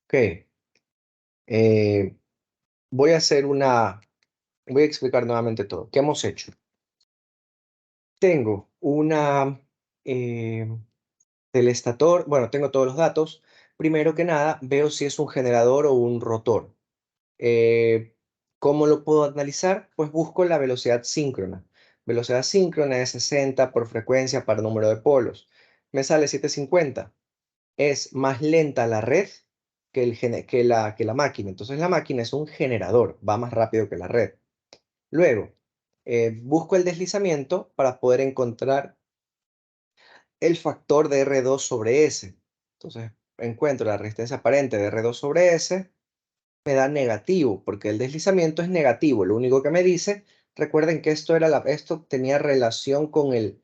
Ok, voy a explicar nuevamente todo. ¿Qué hemos hecho? Tengo el estator, bueno, tengo todos los datos. Primero que nada, veo si es un generador o un rotor. ¿Cómo lo puedo analizar? Pues busco la velocidad síncrona. Velocidad síncrona es 60 por frecuencia para número de polos. Me sale 750. Es más lenta la red que la máquina. Entonces la máquina es un generador, va más rápido que la red. Luego, busco el deslizamiento para poder encontrar el factor de R2 sobre S. Entonces, encuentro la resistencia aparente de R2 sobre S, me da negativo, porque el deslizamiento es negativo. Lo único que me dice, recuerden que esto tenía relación con el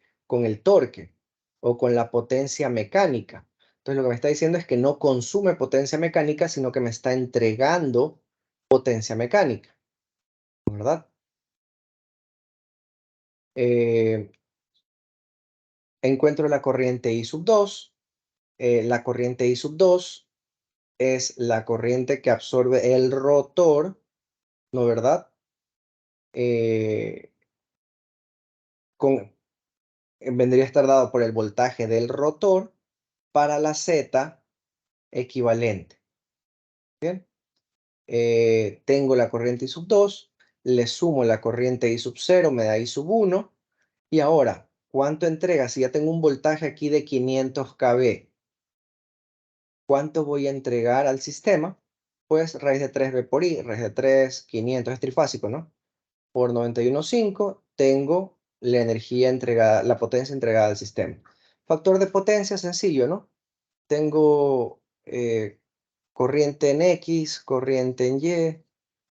torque o con la potencia mecánica. Entonces, lo que me está diciendo es que no consume potencia mecánica, sino que me está entregando potencia mecánica, ¿verdad? Encuentro la corriente I sub 2. La corriente I sub 2 es la corriente que absorbe el rotor, ¿no verdad? Vendría a estar dado por el voltaje del rotor para la Z equivalente. Bien. Tengo la corriente I sub 2, le sumo la corriente I sub 0, me da I sub 1. Y ahora, ¿cuánto entrega? Si ya tengo un voltaje aquí de 500 kV, ¿cuánto voy a entregar al sistema? Pues raíz de 3V por I, raíz de 3, 500, es trifásico, ¿no? Por 91.5 tengo la energía entregada, la potencia entregada al sistema. Factor de potencia sencillo, ¿no? Tengo corriente en X, corriente en Y,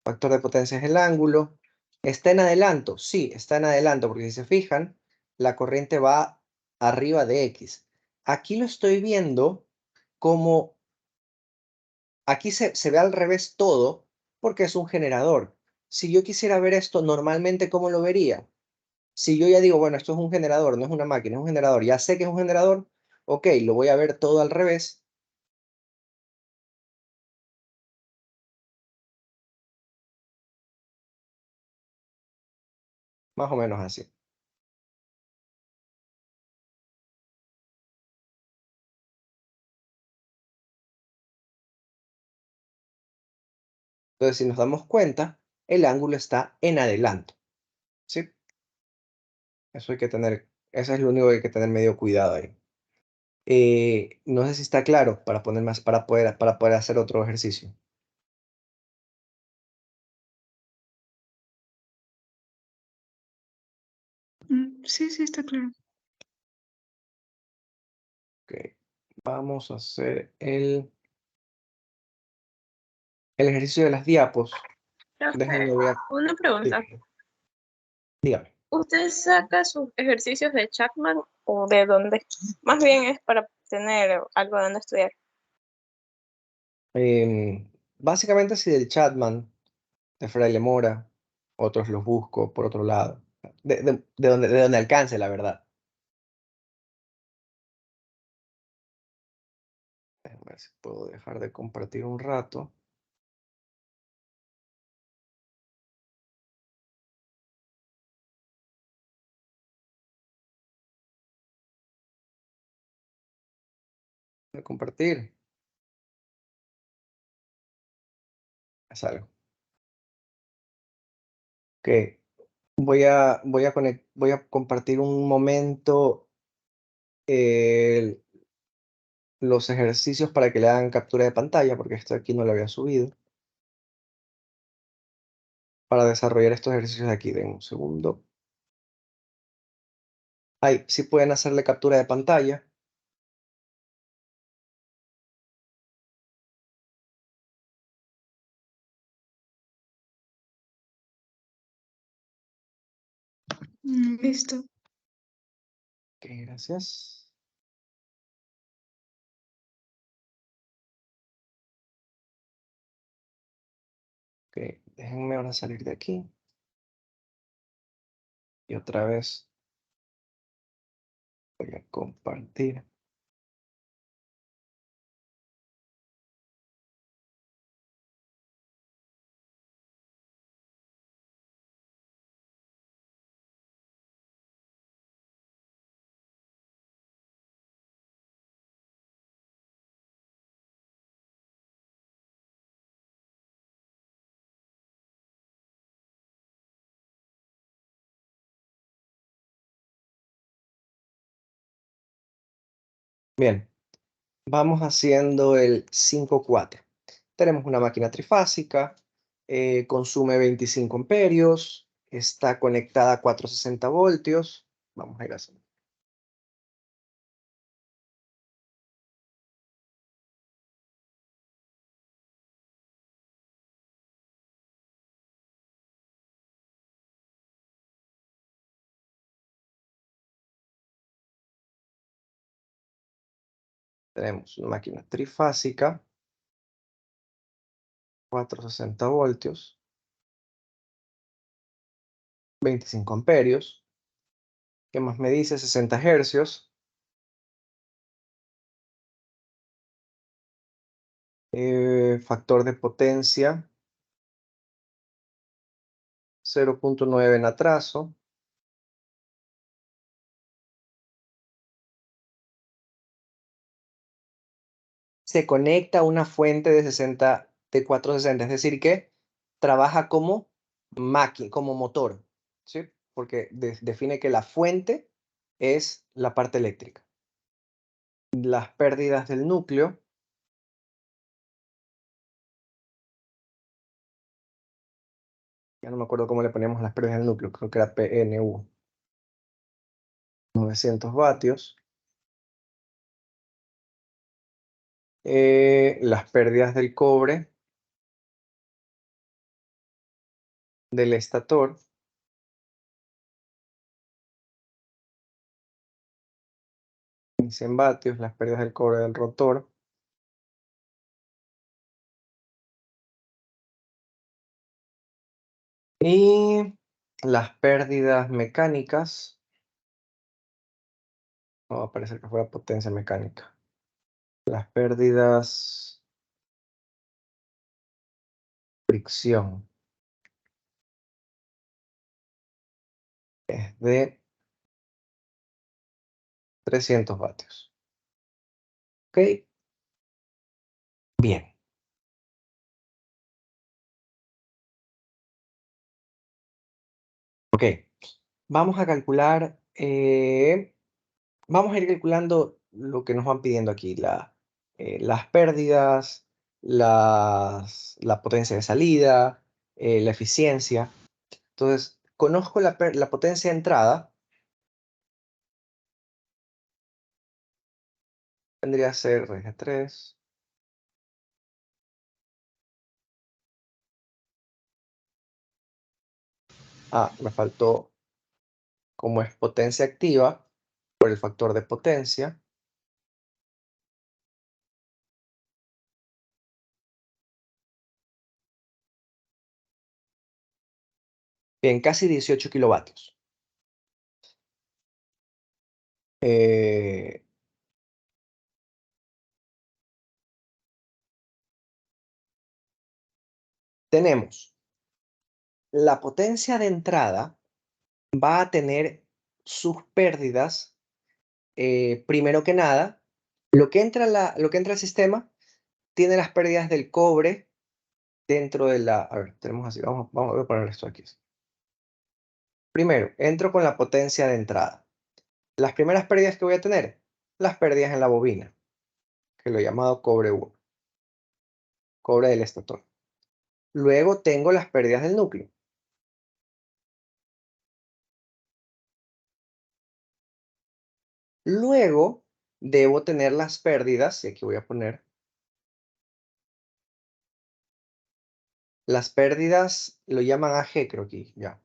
factor de potencia es el ángulo, ¿Está en adelanto? Sí, está en adelanto, porque si se fijan, la corriente va arriba de X. Aquí lo estoy viendo como, aquí se ve al revés todo, porque es un generador. Si yo quisiera ver esto normalmente, ¿cómo lo vería? Si yo ya digo, bueno, esto es un generador, no es una máquina, es un generador, ya sé que es un generador, ok, lo voy a ver todo al revés. Más o menos así. Entonces, si nos damos cuenta, el ángulo está en adelanto, ¿sí? Eso hay que tener, eso es lo único que hay que tener medio cuidado ahí. No sé si está claro para poner más, para poder hacer otro ejercicio. Sí, sí, está claro. Ok, vamos a hacer el ejercicio de las diapos. Déjenme ver. Una pregunta. Dígame. ¿Usted saca sus ejercicios de Chapman o de dónde? Más bien es para tener algo donde estudiar. Básicamente si del Chatman, de Fraile Mora, otros los busco por otro lado. De donde alcance, la verdad. Déjame ver si puedo dejar de compartir un rato. De compartir. Es algo. Ok. Voy a compartir un momento los ejercicios para que le hagan captura de pantalla, porque esto aquí no lo había subido. Para desarrollar estos ejercicios de aquí. Den un segundo. Ahí, sí pueden hacerle captura de pantalla. Listo. Ok, gracias. Ok, déjenme ahora salir de aquí. Y otra vez voy a compartir. Bien, vamos haciendo el 5-4. Tenemos una máquina trifásica, consume 25 amperios, está conectada a 460 voltios. Vamos a ir así. Tenemos una máquina trifásica, 460 voltios, 25 amperios. ¿Qué más me dice? 60 hercios. Factor de potencia 0.9 en atraso. Se conecta a una fuente de 460, es decir que trabaja como máquina, como motor, ¿sí? Porque define que la fuente es la parte eléctrica. Las pérdidas del núcleo ya no me acuerdo cómo le poníamos las pérdidas del núcleo, creo que era PNU. 900 vatios. Las pérdidas del cobre del estator 100 vatios, las pérdidas del cobre del rotor. Y las pérdidas mecánicas. No va a parecer que fuera potencia mecánica. Las pérdidas fricción. Es de 300 vatios. ¿Ok? Bien. Ok. Vamos a calcular, vamos a ir calculando lo que nos van pidiendo aquí. Las pérdidas, la potencia de salida, la eficiencia. Entonces, conozco la potencia de entrada. Vendría a ser raíz de 3. Ah, me faltó, como es potencia activa, por el factor de potencia. Bien, casi 18 kilovatios. Tenemos la potencia de entrada va a tener sus pérdidas, primero que nada, lo que entra al sistema tiene las pérdidas del cobre dentro de la... A ver, tenemos así, vamos a poner esto aquí. Primero, entro con la potencia de entrada. Las primeras pérdidas que voy a tener, las pérdidas en la bobina, que lo he llamado cobre 1, cobre del estator. Luego tengo las pérdidas del núcleo. Luego debo tener las pérdidas, y aquí voy a poner las pérdidas, lo llaman AG, creo que ya,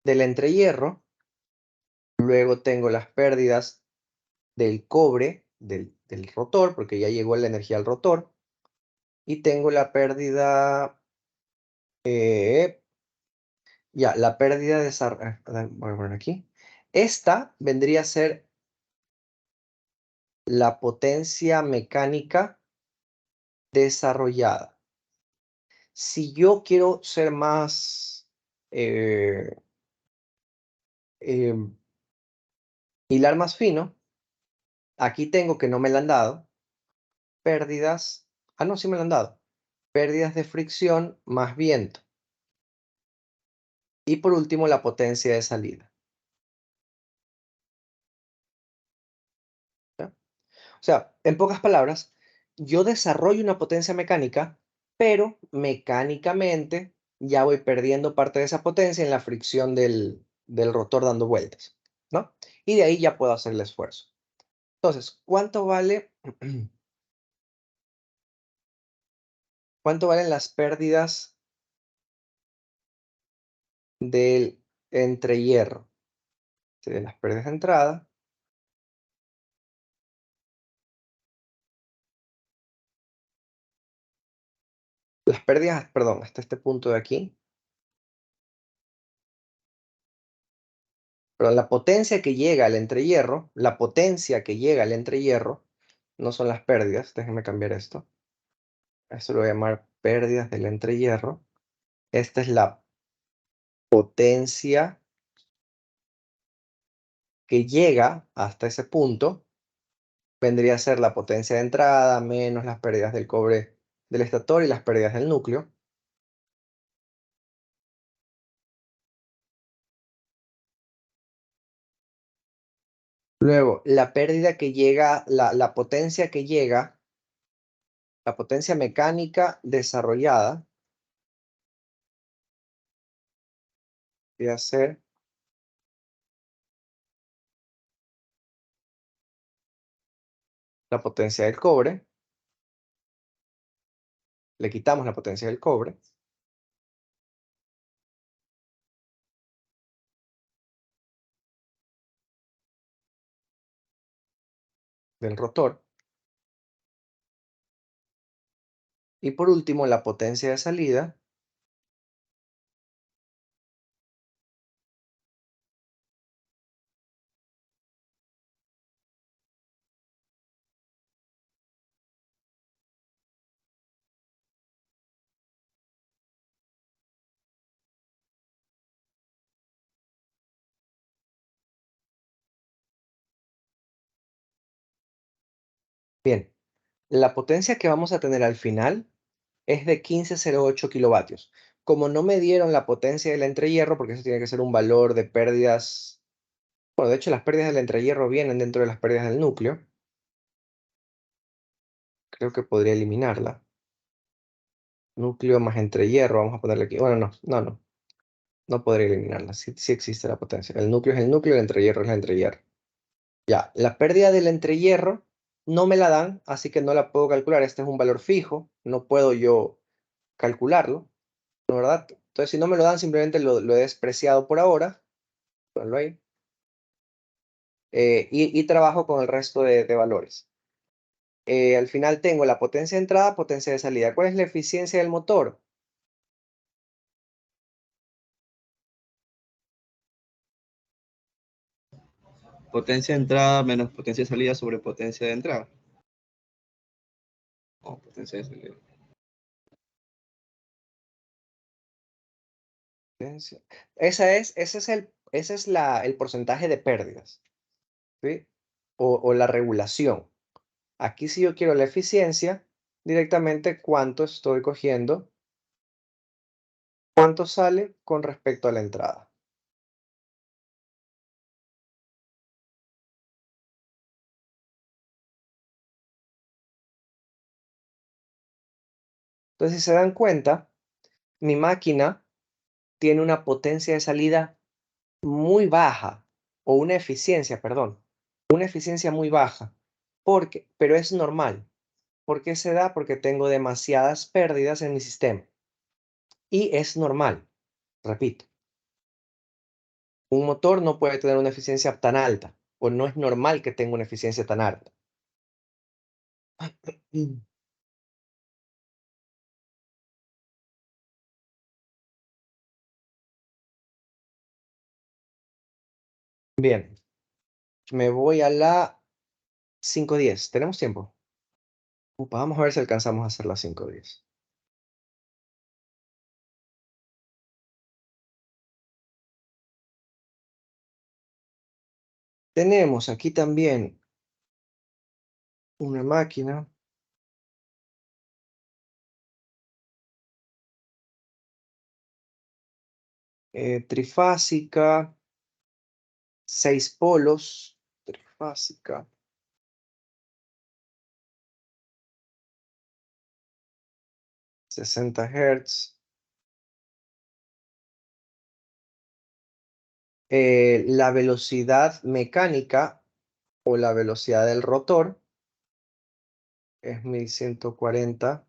del entrehierro. Luego tengo las pérdidas del cobre, del rotor, porque ya llegó la energía al rotor. Y tengo la pérdida, ya, la pérdida de esa, voy a poner aquí. Esta vendría a ser la potencia mecánica desarrollada. Si yo quiero ser más hilar más fino, aquí tengo que no me la han dado, pérdidas, no, sí me la han dado, pérdidas de fricción más viento. Y por último, la potencia de salida. ¿Ya? O sea, en pocas palabras, yo desarrollo una potencia mecánica, pero mecánicamente ya voy perdiendo parte de esa potencia en la fricción del rotor dando vueltas, ¿no? Y de ahí ya puedo hacer el esfuerzo. Entonces, ¿cuánto valen las pérdidas del entrehierro? De las pérdidas de entrada. Las pérdidas, perdón, hasta este punto de aquí. Pero la potencia que llega al entrehierro, no son las pérdidas. Déjenme cambiar esto. Esto lo voy a llamar pérdidas del entrehierro. Esta es la potencia que llega hasta ese punto. Vendría a ser la potencia de entrada menos las pérdidas del cobre del estator y las pérdidas del núcleo. Luego, la pérdida que llega, la potencia que llega, la potencia mecánica desarrollada, voy a hacer la potencia del cobre, le quitamos la potencia del cobre, del rotor. Y por último, la potencia de salida Bien, la potencia que vamos a tener al final es de 15,08 kilovatios. Como no me dieron la potencia del entrehierro, porque eso tiene que ser un valor de pérdidas, bueno, de hecho las pérdidas del entrehierro vienen dentro de las pérdidas del núcleo. Creo que podría eliminarla. Núcleo más entrehierro, vamos a ponerle aquí. Bueno, no podría eliminarla. Sí existe la potencia. El núcleo es el núcleo, el entrehierro es el entrehierro. Ya, la pérdida del entrehierro no me la dan, así que no la puedo calcular. Este es un valor fijo, no puedo yo calcularlo, ¿no, verdad? Entonces, si no me lo dan, simplemente lo he despreciado por ahora. Ponlo ahí. Y trabajo con el resto de valores. Al final tengo la potencia de entrada, potencia de salida. ¿Cuál es la eficiencia del motor? Potencia de entrada menos potencia de salida sobre potencia de entrada. O potencia de salida. Ese es el porcentaje de pérdidas, ¿sí? O la regulación. Aquí si yo quiero la eficiencia, directamente cuánto estoy cogiendo, cuánto sale con respecto a la entrada. Entonces, si se dan cuenta, mi máquina tiene una potencia de salida muy baja, o una eficiencia, perdón, una eficiencia muy baja, pero es normal. ¿Por qué se da? Porque tengo demasiadas pérdidas en mi sistema. Y es normal, repito. Un motor no puede tener una eficiencia tan alta, o no es normal que tenga una eficiencia tan alta. Bien, me voy a la 510. ¿Tenemos tiempo? Upa, vamos a ver si alcanzamos a hacer la 510. Tenemos aquí también una máquina trifásica, 6 polos, trifásica. $60 Hz. La velocidad mecánica o la velocidad del rotor es 1140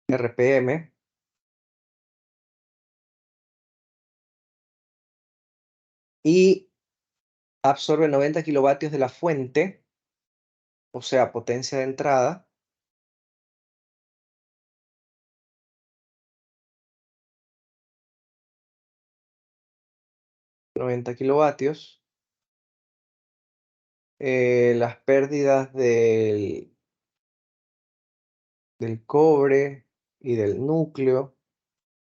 RPM. Y absorbe 90 kilovatios de la fuente, o sea, potencia de entrada. $90 kilovatios. Las pérdidas del cobre y del núcleo,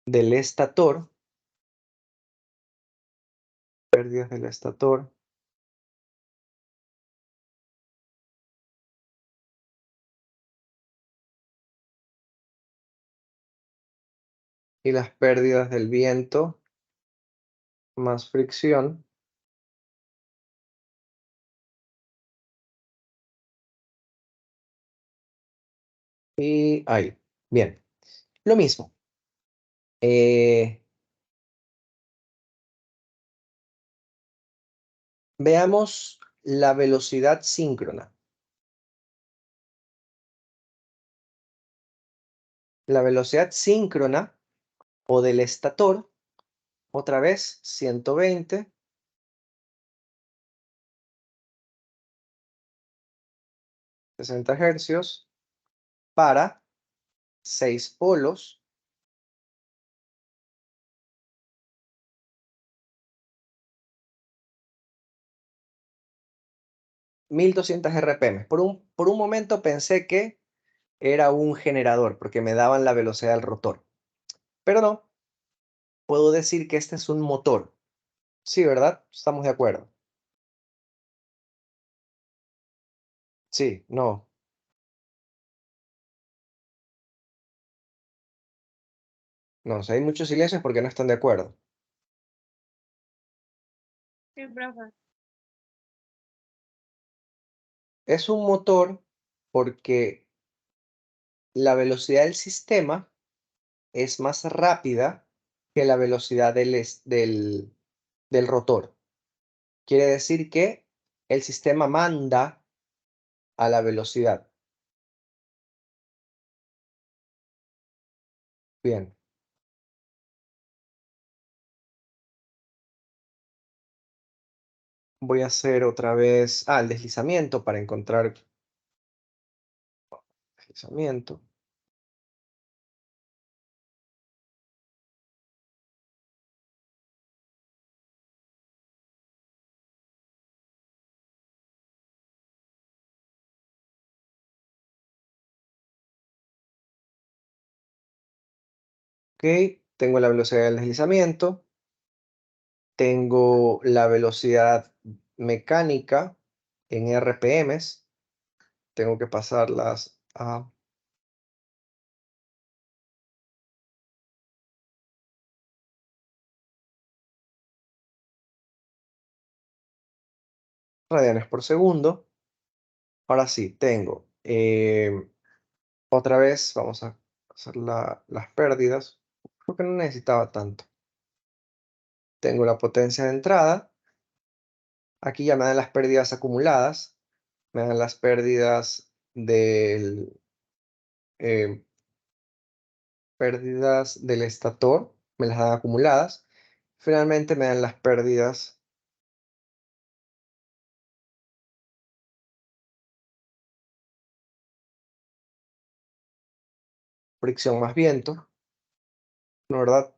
del estator, pérdidas del estator, y las pérdidas del viento más fricción. Y ahí, bien, lo mismo. Veamos la velocidad síncrona. La velocidad síncrona o del estator, otra vez 120 60 hercios para 6 polos. $1200 RPM. Por un momento pensé que era un generador, porque me daban la velocidad del rotor. Pero no, puedo decir que este es un motor. Sí, ¿verdad? Estamos de acuerdo. Sí, no. No, si hay muchos silencios porque no están de acuerdo. Sí, profe. Es un motor porque la velocidad del sistema es más rápida que la velocidad del rotor. Quiere decir que el sistema manda a la velocidad. Bien. Voy a hacer otra vez, el deslizamiento para encontrar deslizamiento. Ok, tengo la velocidad del deslizamiento. Tengo la velocidad mecánica en RPMs. Tengo que pasarlas a radianes por segundo. Ahora sí, tengo. Otra vez vamos a hacer las pérdidas, porque no necesitaba tanto. Tengo la potencia de entrada. Aquí ya me dan las pérdidas acumuladas. Me dan las pérdidas eh, pérdidas del estator. Me las dan acumuladas. Finalmente me dan las pérdidas fricción más viento, ¿no, verdad?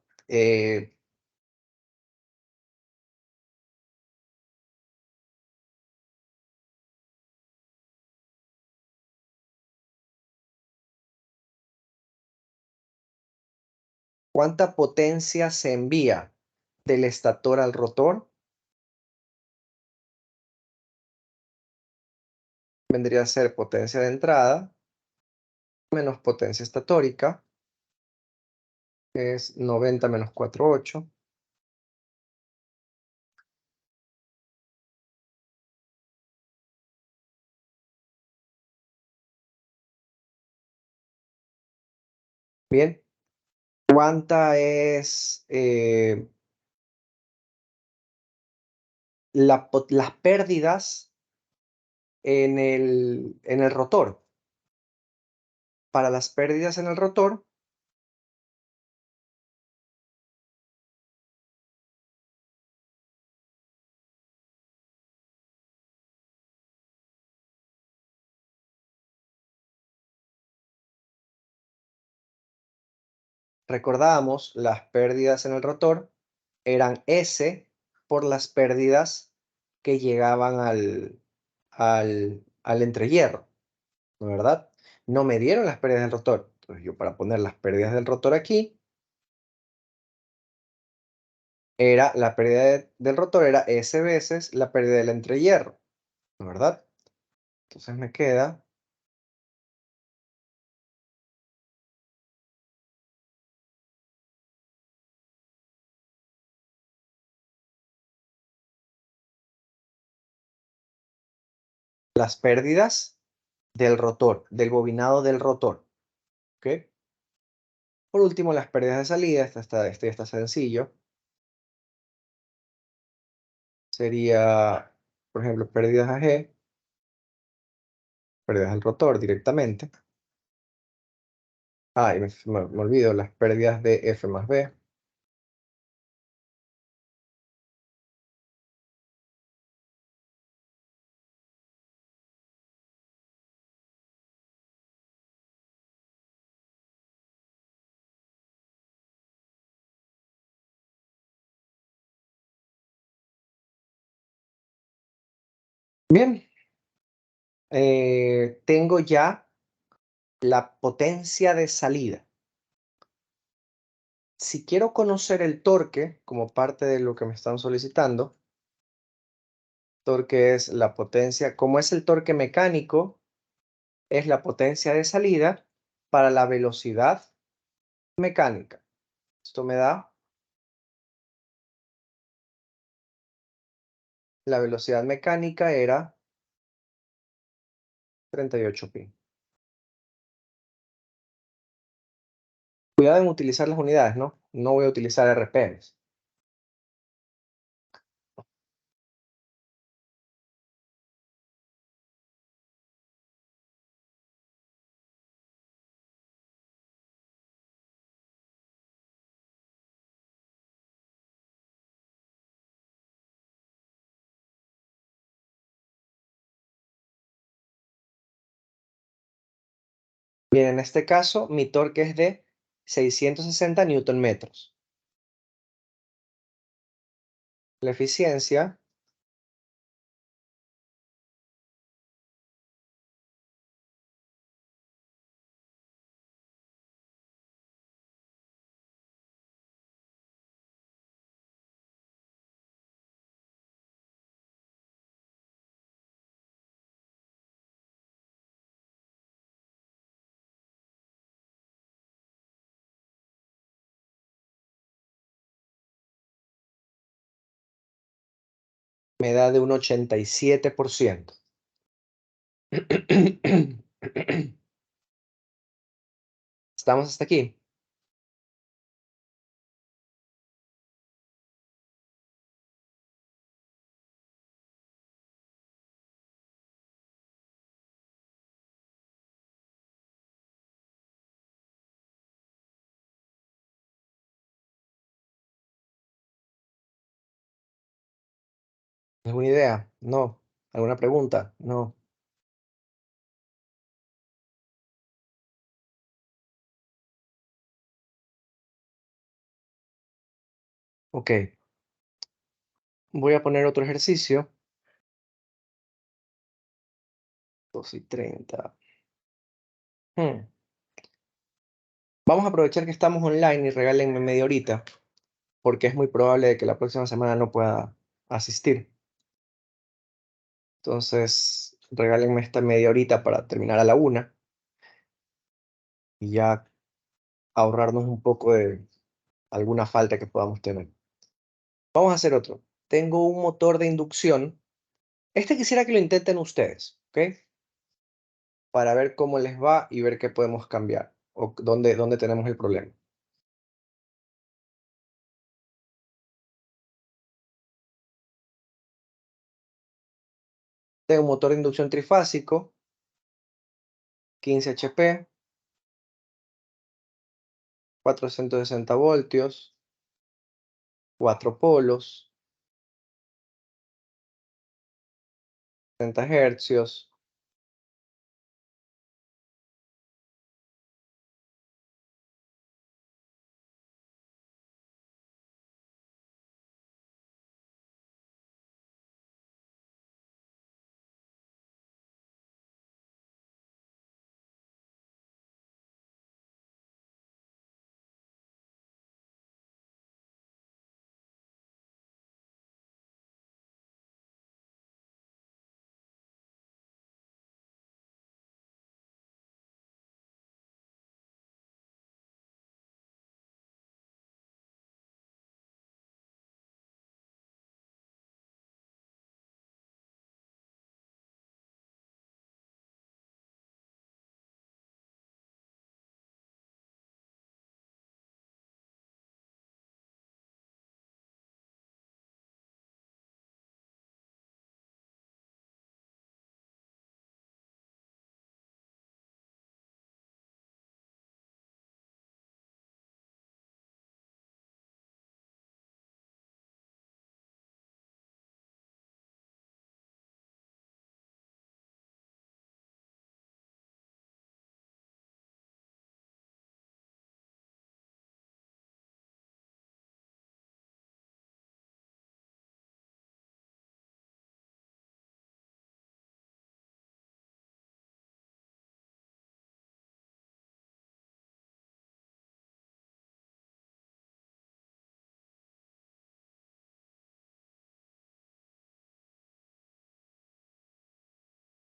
¿Cuánta potencia se envía del estator al rotor? Vendría a ser potencia de entrada menos potencia estatórica, que es 90 menos 4,8. Bien. ¿Cuánta es las pérdidas en el rotor? Para las pérdidas en el rotor, recordábamos, las pérdidas en el rotor eran S por las pérdidas que llegaban al entrehierro, ¿no, verdad? No me dieron las pérdidas del rotor. Entonces yo, para poner las pérdidas del rotor aquí, la pérdida del rotor era S veces la pérdida del entrehierro, ¿no, verdad? Entonces me queda las pérdidas del rotor, del bobinado del rotor, ¿ok? Por último, las pérdidas de salida, este ya está sencillo. Sería, por ejemplo, pérdidas AG, pérdidas del rotor directamente. Y me olvido las pérdidas de F más B. Bien, tengo ya la potencia de salida. Si quiero conocer el torque como parte de lo que me están solicitando, torque es la potencia, como es el torque mecánico, es la potencia de salida para la velocidad mecánica. Esto me da la velocidad mecánica era 38 pi. Cuidado en utilizar las unidades, ¿no? No voy a utilizar RPMs. Bien, en este caso, mi torque es de 660 Newton metros. La eficiencia me da de un 87%. ¿Estamos hasta aquí? ¿Alguna idea? No. ¿Alguna pregunta? No. Ok. Voy a poner otro ejercicio. 2:30. Vamos a aprovechar que estamos online y regálenme media horita, porque es muy probable de que la próxima semana no pueda asistir. Entonces, regálenme esta media horita para terminar a la 1 y ya ahorrarnos un poco de alguna falta que podamos tener. Vamos a hacer otro. Tengo un motor de inducción. Este quisiera que lo intenten ustedes, ¿ok? Para ver cómo les va y ver qué podemos cambiar o dónde tenemos el problema. Tengo un motor de inducción trifásico, 15 HP, 460 voltios, 4 polos, 30 hercios.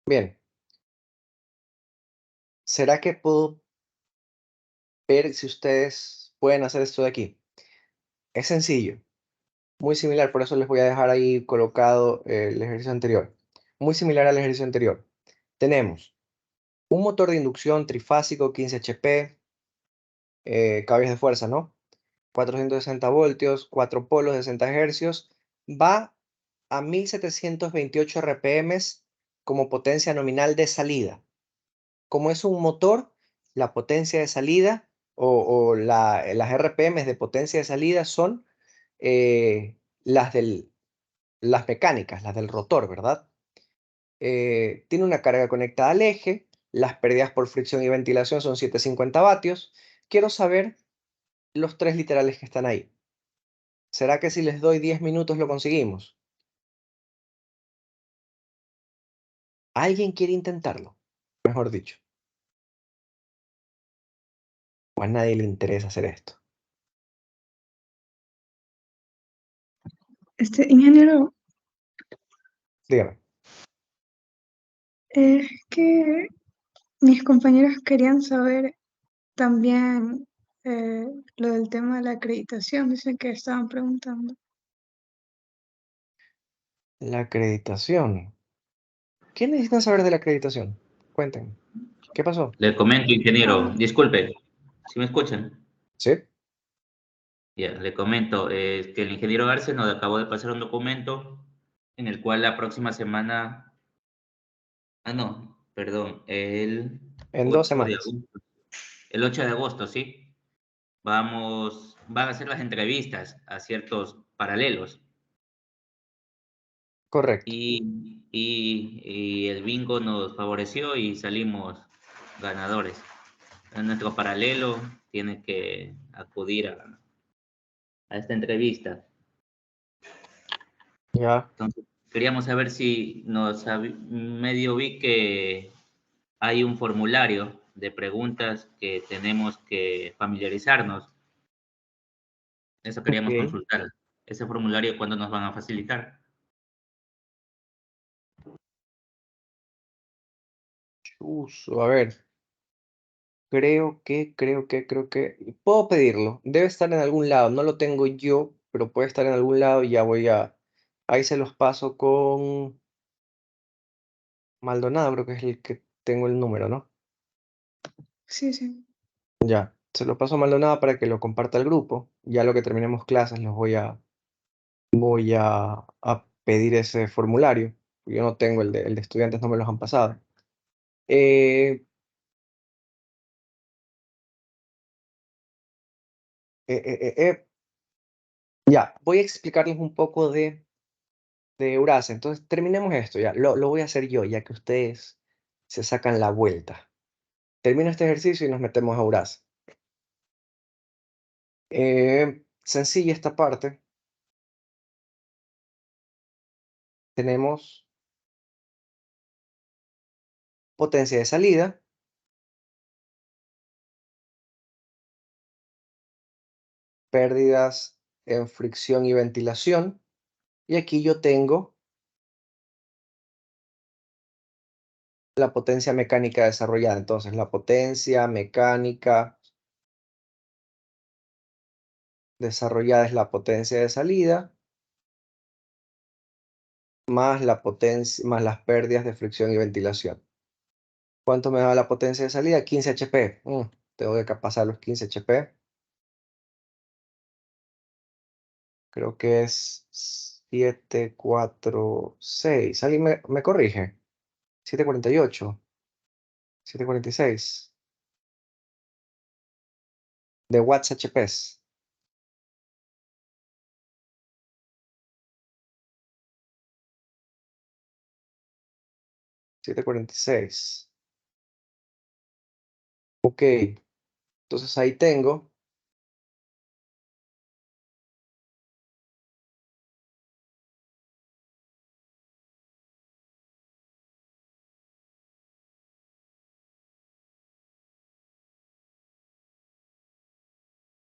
Bien. ¿Será que puedo ver si ustedes pueden hacer esto de aquí? Es sencillo, muy similar, por eso les voy a dejar ahí colocado el ejercicio anterior. Muy similar al ejercicio anterior. Tenemos un motor de inducción trifásico 15 HP, caballos de fuerza, ¿no? 460 voltios, 4 polos de 60 hercios, va a 1728 RPM como potencia nominal de salida. Como es un motor, la potencia de salida las RPM de potencia de salida son las mecánicas, las del rotor, ¿verdad? Tiene una carga conectada al eje, las pérdidas por fricción y ventilación son 750 vatios. Quiero saber los tres literales que están ahí. ¿Será que si les doy 10 minutos lo conseguimos? ¿Alguien quiere intentarlo? Mejor dicho. O a nadie le interesa hacer esto. Ingeniero, Dígame. es que mis compañeros querían saber también lo del tema de la acreditación, dicen que estaban preguntando. La acreditación. ¿Qué necesitan saber de la acreditación? Cuéntenme. ¿Qué pasó? Le comento, ingeniero. Ah, Disculpe, ¿sí me escuchan? ¿Sí? Ya, le comento. Que el ingeniero Arce nos acabó de pasar un documento en el cual la próxima semana. Ah, no, perdón. El En 2 8 de semanas. agosto. El 8 de agosto, sí. Van a hacer las entrevistas a ciertos paralelos. Correcto. Y el bingo nos favoreció y salimos ganadores. En nuestro paralelo tiene que acudir a esta entrevista. Ya. Entonces, queríamos saber si medio vi que hay un formulario de preguntas que tenemos que familiarizarnos. Eso queríamos Ok. consultar. Ese formulario, ¿cuándo nos van a facilitar? Chuzo, a ver. Creo que. Puedo pedirlo. Debe estar en algún lado. No lo tengo yo, pero puede estar en algún lado y ya voy a. Ahí se los paso con Maldonado, creo que es el que tengo el número, ¿no? sí, sí. Ya. Se lo paso a Maldonado para que lo comparta al grupo. Ya lo que terminemos clases los voy a pedir ese formulario. Yo no tengo el de estudiantes, no me los han pasado. Eh, eh, eh, eh, eh, Ya, voy a explicarles un poco de Eurasia. Entonces, terminemos esto ya. Lo voy a hacer yo, ya que ustedes se sacan la vuelta. Termino este ejercicio y nos metemos a Eurasia. Sencilla esta parte. Tenemos potencia de salida, pérdidas en fricción y ventilación. Y aquí yo tengo la potencia mecánica desarrollada. Entonces, la potencia mecánica desarrollada es la potencia de salida más la potencia, más las pérdidas de fricción y ventilación. ¿Cuánto me da la potencia de salida? 15 HP. Tengo que pasar los 15 HP. Creo que es 746. ¿Alguien me corrige? 748. 746. De watts HPs. 746. Ok. Entonces ahí tengo.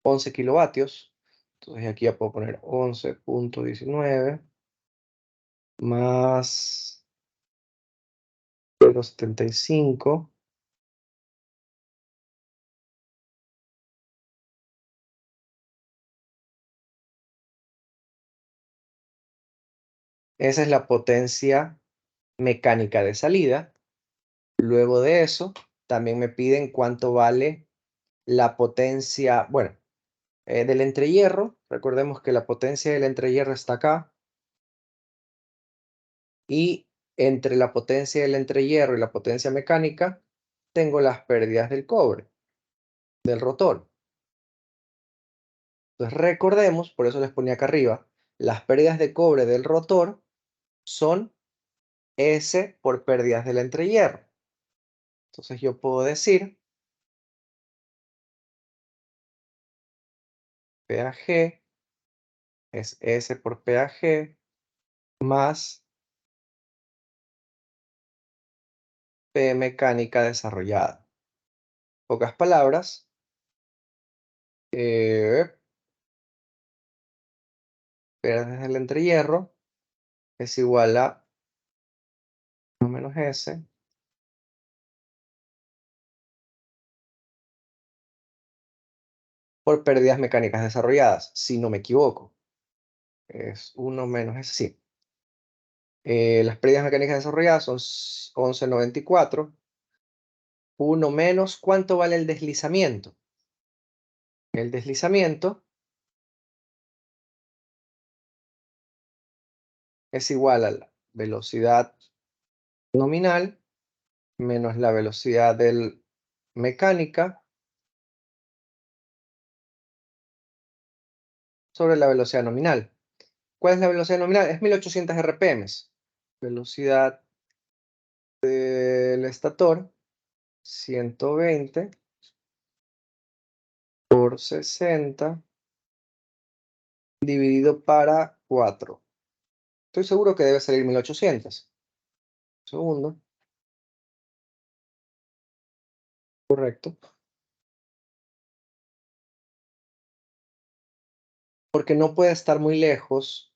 $11 kilovatios. Entonces aquí ya puedo poner 11.19 más 0,75. Esa es la potencia mecánica de salida. Luego de eso, también me piden cuánto vale la potencia, bueno, del entrehierro. Recordemos que la potencia del entrehierro está acá. Y entre la potencia del entrehierro y la potencia mecánica, tengo las pérdidas del cobre, del rotor. Entonces recordemos, por eso les ponía acá arriba, las pérdidas de cobre del rotor son S por pérdidas del entrehierro. Entonces yo puedo decir PAG es S por PAG más P mecánica desarrollada. Pocas palabras, pérdidas del entrehierro es igual a 1 menos S por pérdidas mecánicas desarrolladas, si no me equivoco. Es 1 menos S, sí. Las pérdidas mecánicas desarrolladas son 11,94. 1 menos, ¿cuánto vale el deslizamiento? El deslizamiento es igual a la velocidad nominal menos la velocidad del mecánica sobre la velocidad nominal. ¿Cuál es la velocidad nominal? Es 1800 RPM. Velocidad del estator, 120 por 60 dividido para 4. Estoy seguro que debe salir 1800. Segundo. Correcto. Porque no puede estar muy lejos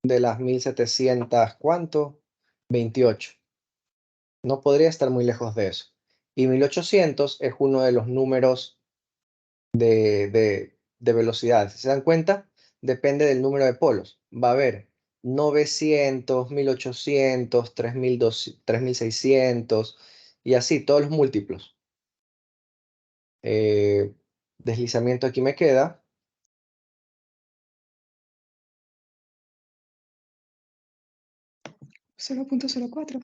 de las 1700, ¿cuánto? 28. No podría estar muy lejos de eso. Y 1800 es uno de los números de velocidad. Si se dan cuenta, depende del número de polos. Va a haber 900, 1800, 3200, 3600 y así, todos los múltiplos. Deslizamiento aquí me queda 0,04.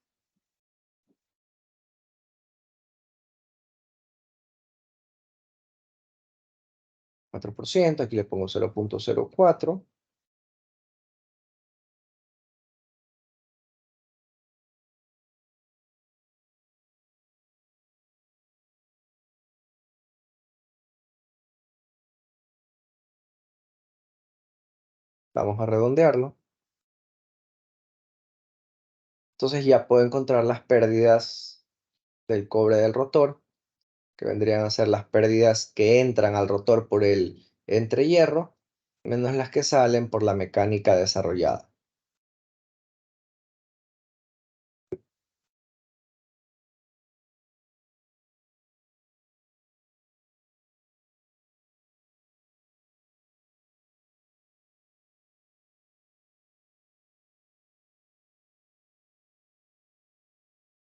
4%, aquí le pongo 0,04. Vamos a redondearlo. Entonces ya puedo encontrar las pérdidas del cobre del rotor, que vendrían a ser las pérdidas que entran al rotor por el entrehierro, menos las que salen por la mecánica desarrollada.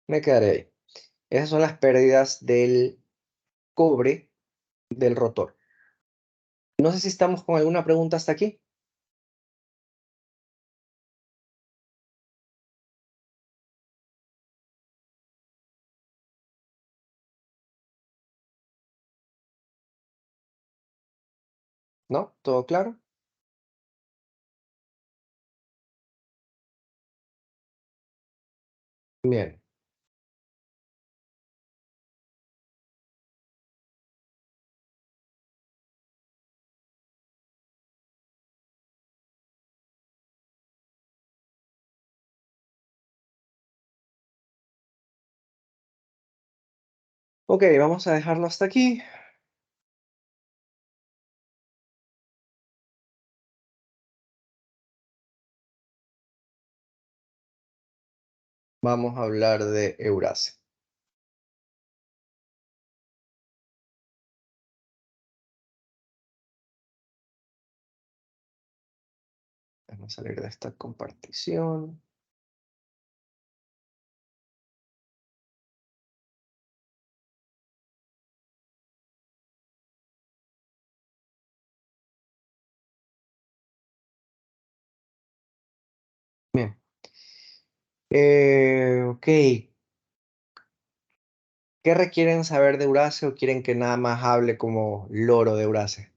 Me quedaré ahí. Esas son las pérdidas del cobre del rotor. No sé si estamos con alguna pregunta hasta aquí. ¿No? ¿Todo claro? Bien. Ok, vamos a dejarlo hasta aquí. Vamos a hablar de Eurasia. Vamos a salir de esta compartición. Bien. Ok. ¿Qué requieren saber de Eurasia o quieren que nada más hable como loro de Eurasia?